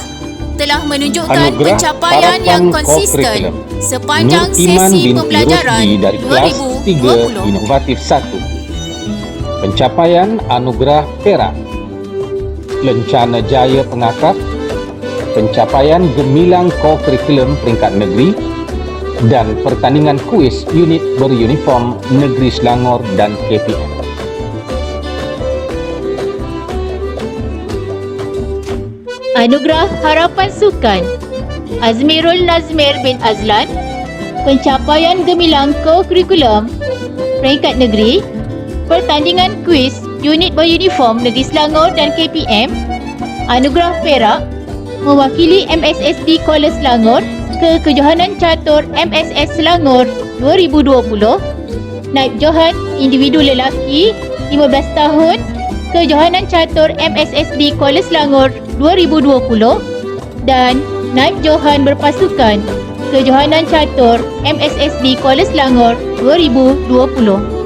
telah menunjukkan Anugerah pencapaian Harapan yang konsisten Co-Curriculum. sepanjang Nur Iman sesi binti pembelajaran Rusdi dari kelas 3 2020. Inovatif 1. Pencapaian Anugerah Perak. Lencana Jaya Pengakap. Pencapaian Gemilang Co-Curriculum peringkat negeri dan pertandingan kuis unit beruniform Negeri Selangor dan KPM. Anugerah Harapan Sukan Azmirul Nazmir bin Azlan, pencapaian gemilang co-curriculum peringkat negeri, pertandingan kuis unit beruniform Negeri Selangor dan KPM. Anugerah Perak mewakili MSSD Kuala Selangor ke Kejohanan Catur MSS Selangor 2020. Naib Johan individu lelaki 15 tahun Kejohanan Catur MSSD Kuala Selangor 2020 dan Naib Johan berpasukan Kejohanan Catur MSSD Kuala Selangor 2020.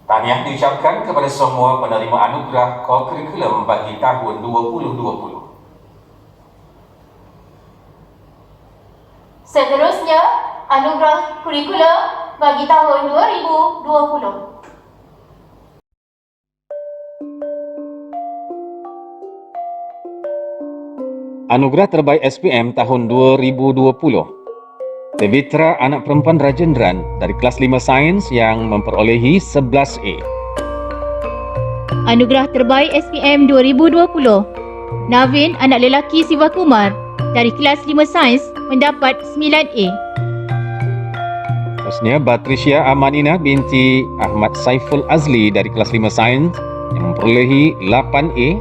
Tahniah diucapkan kepada semua penerima anugerah Co-Curriculum bagi tahun 2020. Seterusnya, anugerah kurikulum bagi tahun 2020. Anugerah Terbaik SPM tahun 2020. Devitra anak perempuan Rajendran dari kelas 5 Sains yang memperolehi 11A. Anugerah Terbaik SPM 2020. Navin anak lelaki Siva Kumar dari kelas 5 Sains mendapat 9A. Terusnya Batrisya Amanina binti Ahmad Saiful Azli dari kelas 5 Sains yang memperolehi 8A.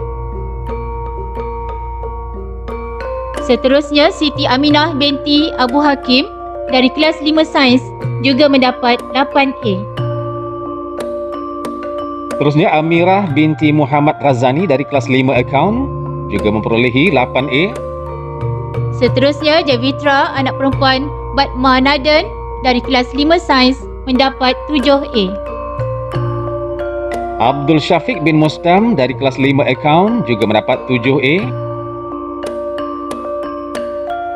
Seterusnya Siti Aminah binti Abu Hakim dari kelas 5 Sains juga mendapat 8A. Terusnya Amirah binti Muhammad Razani dari kelas 5 Akaun juga memperolehi 8A. Seterusnya Javitra anak perempuan Batma Naden dari kelas 5 Sains mendapat 7A. Abdul Syafiq bin Mustam dari kelas 5 Akaun juga mendapat 7A.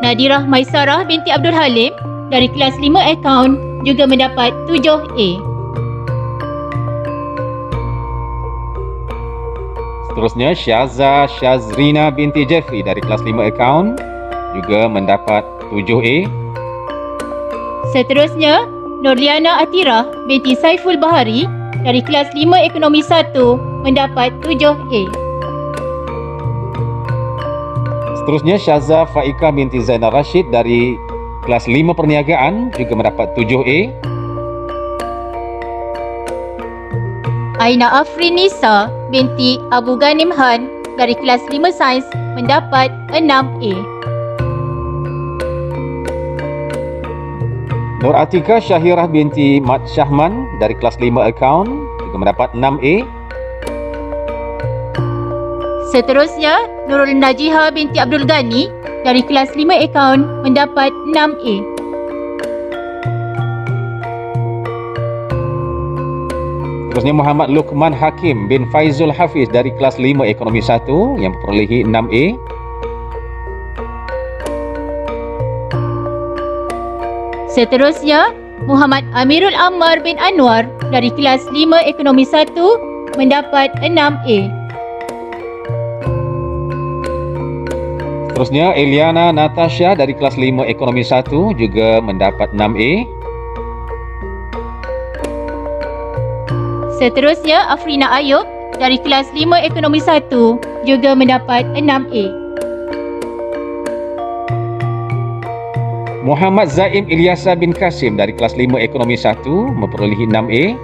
Nadirah Maisarah binti Abdul Halim dari kelas 5 Akaun juga mendapat 7A. Seterusnya Syaza Syazrina binti Jeffrey dari kelas 5 Akaun juga mendapat 7A. Seterusnya Nurliana Atirah binti Saiful Bahari dari kelas 5 Ekonomi 1 mendapat 7A. Seterusnya Syaza Faika binti Zainal Rashid dari kelas 5 Perniagaan juga mendapat 7A. Aina Afrin Nisa binti Abu Ghanim Han dari kelas 5 Sains mendapat 6A. Nur Atika Syahirah binti Mat Syahman dari kelas 5 Akaun juga mendapat 6A. Seterusnya Nurul Najiha binti Abdul Ghani dari kelas 5 Akaun mendapat 6A. Terusnya Muhammad Luqman Hakim bin Faizul Hafiz dari kelas 5 Ekonomi 1 yang memperolehi 6A. Seterusnya Muhammad Amirul Ammar bin Anwar dari kelas 5 Ekonomi 1 mendapat 6A. Terusnya Eliana Natasha dari kelas 5 Ekonomi 1 juga mendapat 6A. Seterusnya Afrina Ayub dari kelas 5 Ekonomi 1 juga mendapat 6A. Muhammad Zaim Ilyasa bin Kasim dari kelas 5 Ekonomi 1 memperolehi 6A.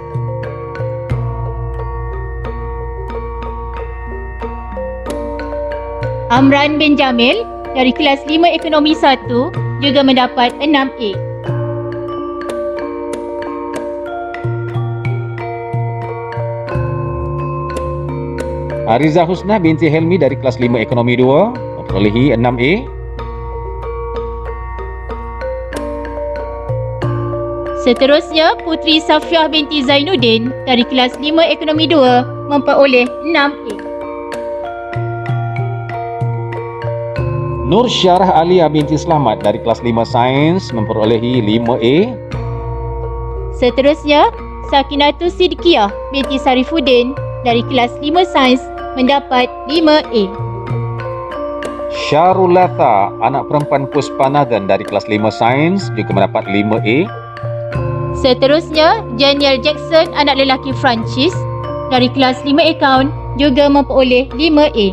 Amran bin Jamil dari kelas 5 Ekonomi 1 juga mendapat 6A. Ariza Husna binti Helmi dari kelas 5 Ekonomi 2 memperolehi 6A. Seterusnya, Putri Safiah binti Zainuddin dari kelas 5 Ekonomi 2 memperoleh 6A. Nur Syarah Alia binti Selamat dari kelas 5 Sains memperolehi 5A. Seterusnya, Sakinatul Sidqiyah binti Sarifuddin dari kelas 5 Sains mendapat 5A. Syarulata, anak perempuan Puspanathan dari kelas 5 Sains juga mendapat 5A. Seterusnya, Janiel Jackson, anak lelaki Francis dari kelas 5 Akaun juga memperoleh 5A.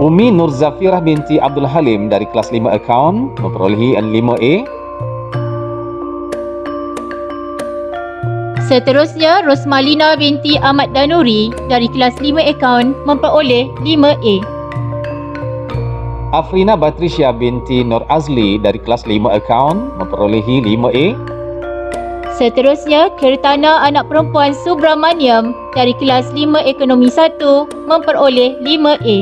Umi Nur Zafirah binti Abdul Halim dari kelas 5 Akaun memperolehi 5A. Seterusnya, Rosmalina binti Ahmad Danuri dari kelas 5 Akaun memperoleh 5A. Afrina Batrisya binti Nur Azli dari kelas 5 Akaun memperolehi 5A. Seterusnya, Kirtana anak perempuan Subramaniam dari kelas 5 Ekonomi 1 memperoleh 5A.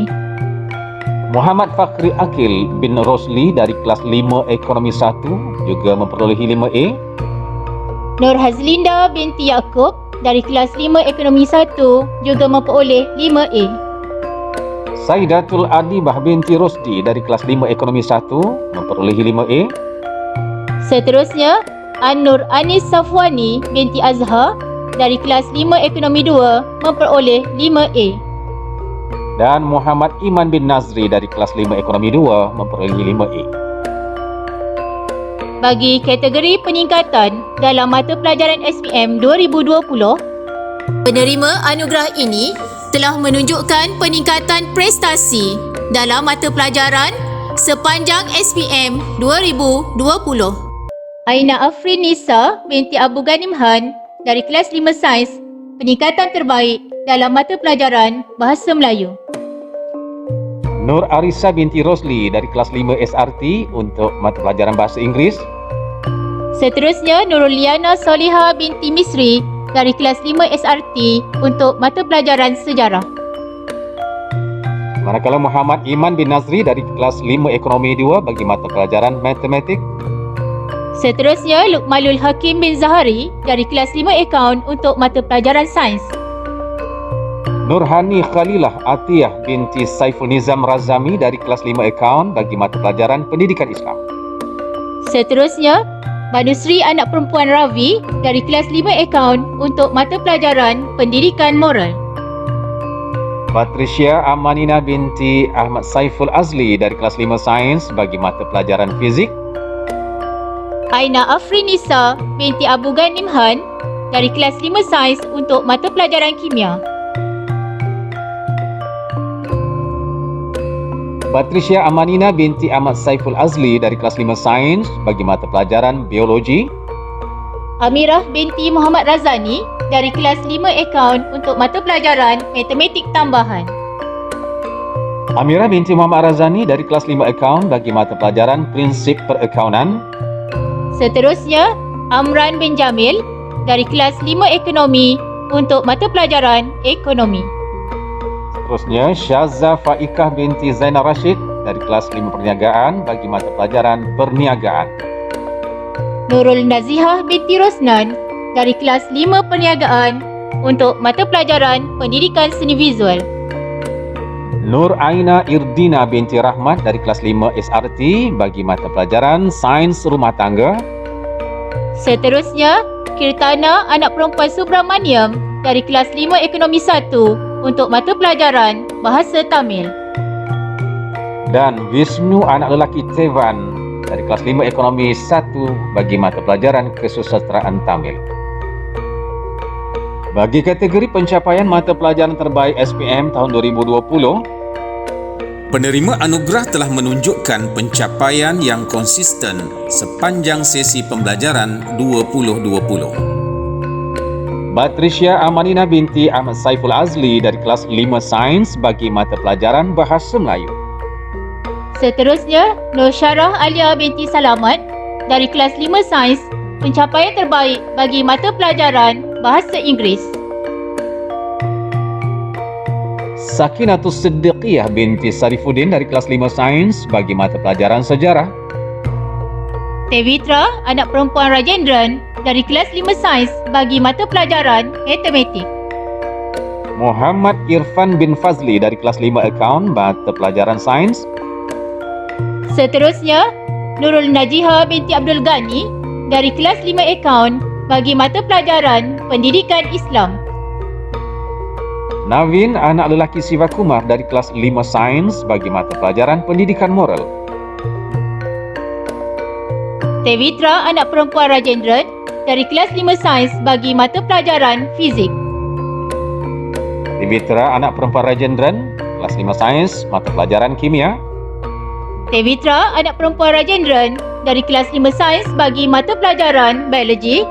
Muhammad Fakri Akil bin Rosli dari kelas 5 Ekonomi 1 juga memperolehi 5A. Nur Hazlinda binti Yaakob dari kelas 5 Ekonomi 1 juga memperoleh 5A. Saidatul Adibah binti Rosdi dari kelas 5 Ekonomi 1 memperolehi 5A. Seterusnya, An-Nur Anis Safwani binti Azhar dari kelas 5 Ekonomi 2 memperoleh 5A. Dan Muhammad Iman bin Nazri dari kelas 5 Ekonomi 2 memperolehi 5A. Bagi kategori peningkatan dalam mata pelajaran SPM 2020, Penerima anugerah ini telah menunjukkan peningkatan prestasi dalam mata pelajaran sepanjang SPM 2020. Aina Afrin Nisa binti Abu Ghanimhan dari kelas 5 Sains, peningkatan terbaik dalam mata pelajaran Bahasa Melayu. Nur Arisa binti Rosli dari kelas 5 SRT untuk mata pelajaran Bahasa Inggeris. Seterusnya, Nuruliana Soliha binti Misri dari kelas 5 SRT untuk mata pelajaran Sejarah. Manakala Muhammad Iman bin Nazri dari kelas 5 Ekonomi 2 bagi mata pelajaran Matematik. Seterusnya, Lukmalul Hakim bin Zahari dari kelas 5 Akaun untuk mata pelajaran Sains. Nurhani Khalilah Atiyah binti Saiful Nizam Razami dari kelas 5 Akaun bagi mata pelajaran Pendidikan Islam. Seterusnya, Manusri anak perempuan Ravi dari kelas 5 Akaun untuk mata pelajaran Pendidikan Moral. Patricia Amanina binti Ahmad Saiful Azli dari kelas 5 Sains bagi mata pelajaran Fizik. Aina Afrin Nisa binti Abu Ghanimhan dari kelas 5 Sains untuk mata pelajaran Kimia. Patricia Amanina binti Ahmad Saiful Azli dari kelas 5 Sains bagi mata pelajaran Biologi. Amirah binti Muhammad Razani dari kelas 5 Akaun untuk mata pelajaran Matematik Tambahan. Amirah binti Muhammad Razani dari kelas 5 Akaun bagi mata pelajaran Prinsip Perakaunan. Seterusnya, Amran bin Jamil dari kelas 5 Ekonomi untuk mata pelajaran Ekonomi. Seterusnya, Syazza Faikah binti Zainal Rashid dari kelas 5 Perniagaan bagi mata pelajaran Perniagaan. Nurul Nazihah binti Rosnan dari kelas 5 Perniagaan untuk mata pelajaran Pendidikan Seni Visual. Nur Aina Irdina binti Rahmat dari kelas 5 SRT bagi mata pelajaran Sains Rumah Tangga. Seterusnya, Kirtana anak perempuan Subramaniam dari kelas 5 Ekonomi 1 untuk mata pelajaran Bahasa Tamil. Dan Wisnu anak lelaki Tevan dari kelas 5 Ekonomi 1 bagi mata pelajaran Kesusastraan Tamil. Bagi kategori pencapaian mata pelajaran terbaik SPM tahun 2020, Penerima anugerah telah menunjukkan pencapaian yang konsisten sepanjang sesi pembelajaran 2020. Patricia Amanina binti Ahmad Saiful Azli dari kelas 5 Sains bagi mata pelajaran Bahasa Melayu. Seterusnya, Nur Syarah Alia binti Salamat dari kelas 5 Sains, pencapaian terbaik bagi mata pelajaran Bahasa Inggeris. Sakinatus Siddiqiyah binti Sarifuddin dari kelas 5 Sains bagi mata pelajaran sejarah. Tevitra, anak perempuan Rajendran dari kelas 5 Sains bagi mata pelajaran Matematik. Muhammad Irfan bin Fazli dari kelas 5 Akaun mata pelajaran Sains. Seterusnya, Nurul Najiha binti Abdul Ghani dari kelas 5 Akaun bagi mata pelajaran Pendidikan Islam. Navin, anak lelaki Siva Kumar dari kelas 5 Sains bagi mata pelajaran Pendidikan Moral. Tevitra, anak perempuan Rajendran dari kelas 5 Sains bagi mata pelajaran Fizik. Tevitra, anak perempuan Rajendran, kelas 5 Sains, mata pelajaran Kimia. Tevitra, anak perempuan Rajendran dari kelas 5 Sains bagi mata pelajaran Biologi.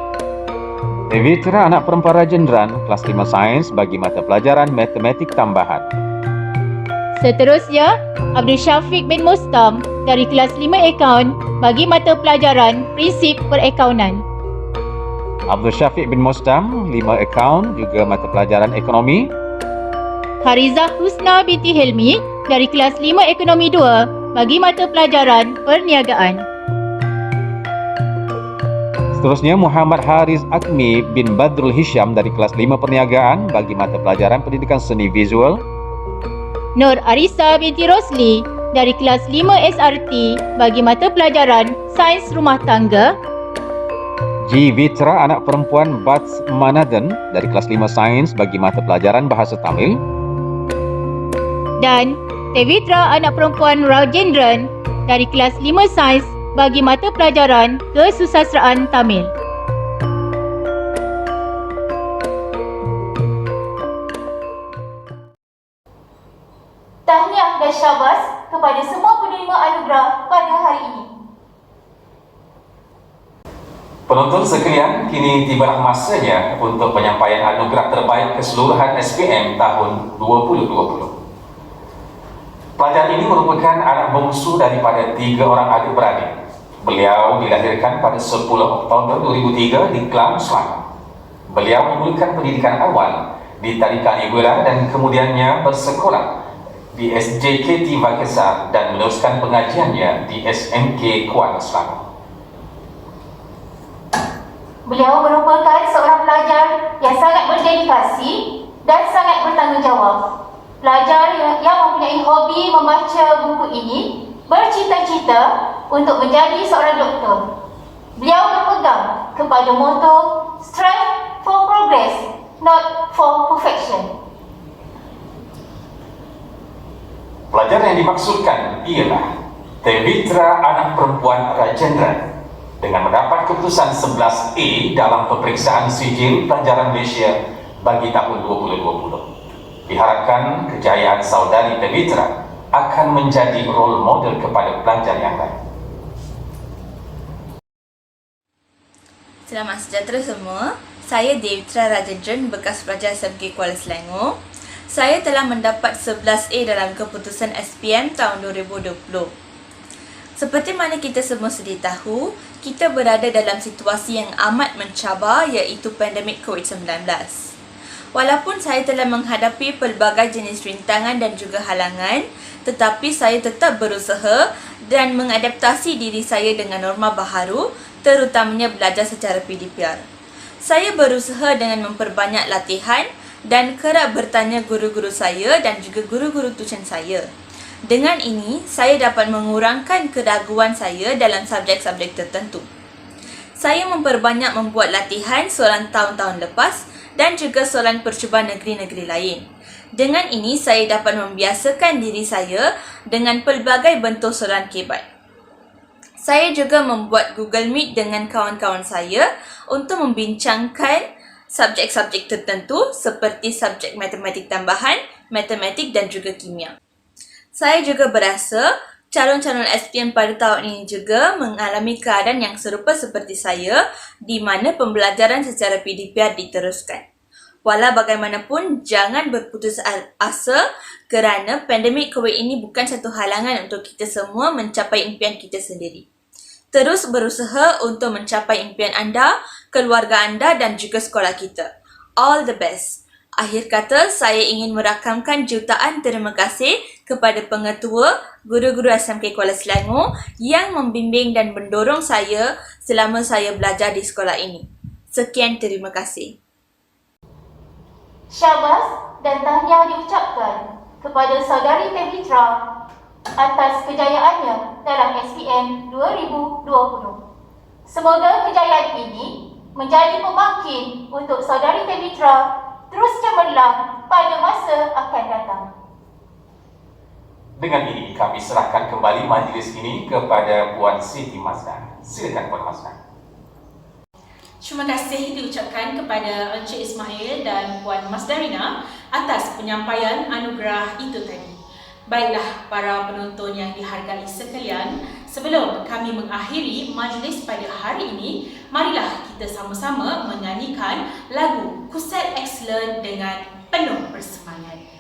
Tevitra, anak perempuan Rajendran, kelas 5 Sains bagi mata pelajaran Matematik Tambahan. Seterusnya, Abdul Syafiq bin Mustam dari kelas 5 Akaun bagi mata pelajaran Prinsip Perakaunan. Abdul Syafiq bin Mustam, 5 Akaun, juga mata pelajaran Ekonomi. Harizah Husna binti Helmi dari kelas 5 Ekonomi 2 bagi mata pelajaran Perniagaan. Seterusnya, Muhammad Haris Akmi bin Badrul Hisham dari kelas 5 Perniagaan bagi mata pelajaran Pendidikan Seni Visual. Nur Arisa binti Rosli dari kelas 5 SRT bagi mata pelajaran Sains Rumah Tangga. G. Vitra, anak perempuan Bats Manadan dari kelas 5 Sains bagi mata pelajaran Bahasa Tamil. Dan Tevitra, anak perempuan Rajendran dari kelas 5 Sains bagi mata pelajaran Kesusasteraan Tamil. Tahniah dan syabas kepada semua penerima anugerah pada hari ini. Penonton sekalian, kini tibalah masanya untuk penyampaian anugerah terbaik keseluruhan SPM tahun 2020. Pelajar ini merupakan anak bongsu daripada 3 orang adik-beradik. Beliau dilahirkan pada 10 Oktober 2003 di Kelang, Selangor. Beliau memulakan pendidikan awal di Tadika Negara dan kemudiannya bersekolah di SJKT Makassar dan meneruskan pengajiannya di SMK Kuala Selangor. Beliau merupakan seorang pelajar yang sangat berdedikasi dan sangat bertanggungjawab. Pelajar yang mempunyai hobi membaca buku ini bercita-cita untuk menjadi seorang doktor. Beliau berpegang kepada motto Strive for Progress, not for Perfection. Pelajar yang dimaksudkan ialah Tevitra, anak perempuan Rajendran, dengan mendapat keputusan 11A dalam peperiksaan sijil pelajaran Malaysia bagi tahun 2020. Diharapkan kejayaan saudari Tevitra akan menjadi role model kepada pelajar yang lain. Selamat sejahtera semua. Saya Devitra Rajendran, bekas pelajar SMK Kuala Selangor. Saya telah mendapat 11A dalam keputusan SPM tahun 2020. Seperti mana kita semua sedia tahu, kita berada dalam situasi yang amat mencabar, iaitu pandemik COVID-19. Walaupun saya telah menghadapi pelbagai jenis rintangan dan juga halangan, tetapi saya tetap berusaha dan mengadaptasi diri saya dengan norma baharu, terutamanya belajar secara PDPR. Saya berusaha dengan memperbanyak latihan dan kerap bertanya guru-guru saya dan juga guru-guru tuition saya. Dengan ini, saya dapat mengurangkan keraguan saya dalam subjek-subjek tertentu. Saya memperbanyak membuat latihan soalan tahun-tahun lepas dan juga soalan percubaan negeri-negeri lain. Dengan ini, saya dapat membiasakan diri saya dengan pelbagai bentuk soalan kebat. Saya juga membuat Google Meet dengan kawan-kawan saya untuk membincangkan subjek-subjek tertentu seperti subjek matematik tambahan, matematik dan juga kimia. Saya juga berasa calon-calon SPM pada tahun ini juga mengalami keadaan yang serupa seperti saya, di mana pembelajaran secara PDPR diteruskan. Walau bagaimanapun, jangan berputus asa kerana pandemik COVID ini bukan satu halangan untuk kita semua mencapai impian kita sendiri. Terus berusaha untuk mencapai impian anda, keluarga anda dan juga sekolah kita. All the best. Akhir kata, saya ingin merakamkan jutaan terima kasih kepada pengetua, guru-guru SMK Kuala Selangor yang membimbing dan mendorong saya selama saya belajar di sekolah ini. Sekian, terima kasih. Syabas dan tahniah diucapkan kepada saudari Tevitra atas kejayaannya dalam SPM 2020. Semoga kejayaan ini menjadi pembangkit untuk saudari Tevitra terus cemerlang pada masa akan datang. Dengan ini, kami serahkan kembali majlis ini kepada Puan Siti Mazlan. Silakan Puan Mazlan. Terima kasih diucapkan kepada Encik Ismail dan Puan Masdarina atas penyampaian anugerah itu tadi. Baiklah para penonton yang dihargai sekalian, sebelum kami mengakhiri majlis pada hari ini, marilah kita sama-sama menyanyikan lagu Kuset Excellent dengan penuh bersemangat.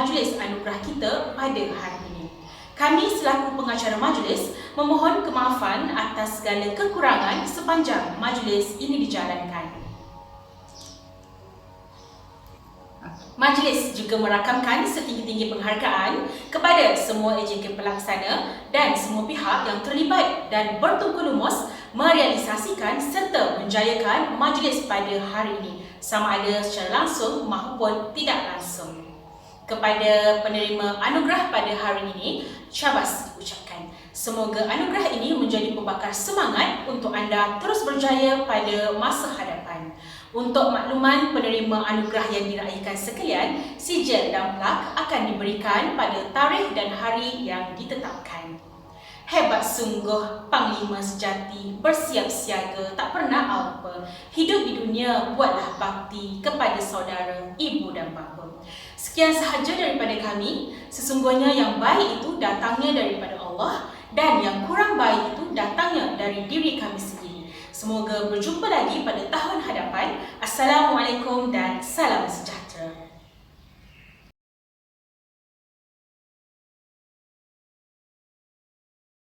majlis anugerah kita pada hari ini. Kami selaku pengacara majlis memohon kemaafan atas segala kekurangan sepanjang majlis ini dijalankan. Majlis juga merakamkan setinggi-tinggi penghargaan kepada semua ejen pelaksana dan semua pihak yang terlibat dan bertungku lumus merealisasikan serta menjayakan majlis pada hari ini, sama ada secara langsung maupun tidak langsung. Kepada penerima anugerah pada hari ini, syabas diucapkan. Semoga anugerah ini menjadi pembakar semangat untuk anda terus berjaya pada masa hadapan. Untuk makluman penerima anugerah yang diraikan sekalian, sijil dan plak akan diberikan pada tarikh dan hari yang ditetapkan. Hebat sungguh Panglima sejati, bersiap siaga, tak pernah alpa. Hidup di dunia, buatlah bakti kepada saudara, ibu dan bapa. Sekian sahaja daripada kami. Sesungguhnya yang baik itu datangnya daripada Allah dan yang kurang baik itu datangnya dari diri kami sendiri. Semoga berjumpa lagi pada tahun hadapan. Assalamualaikum dan salam sejahtera.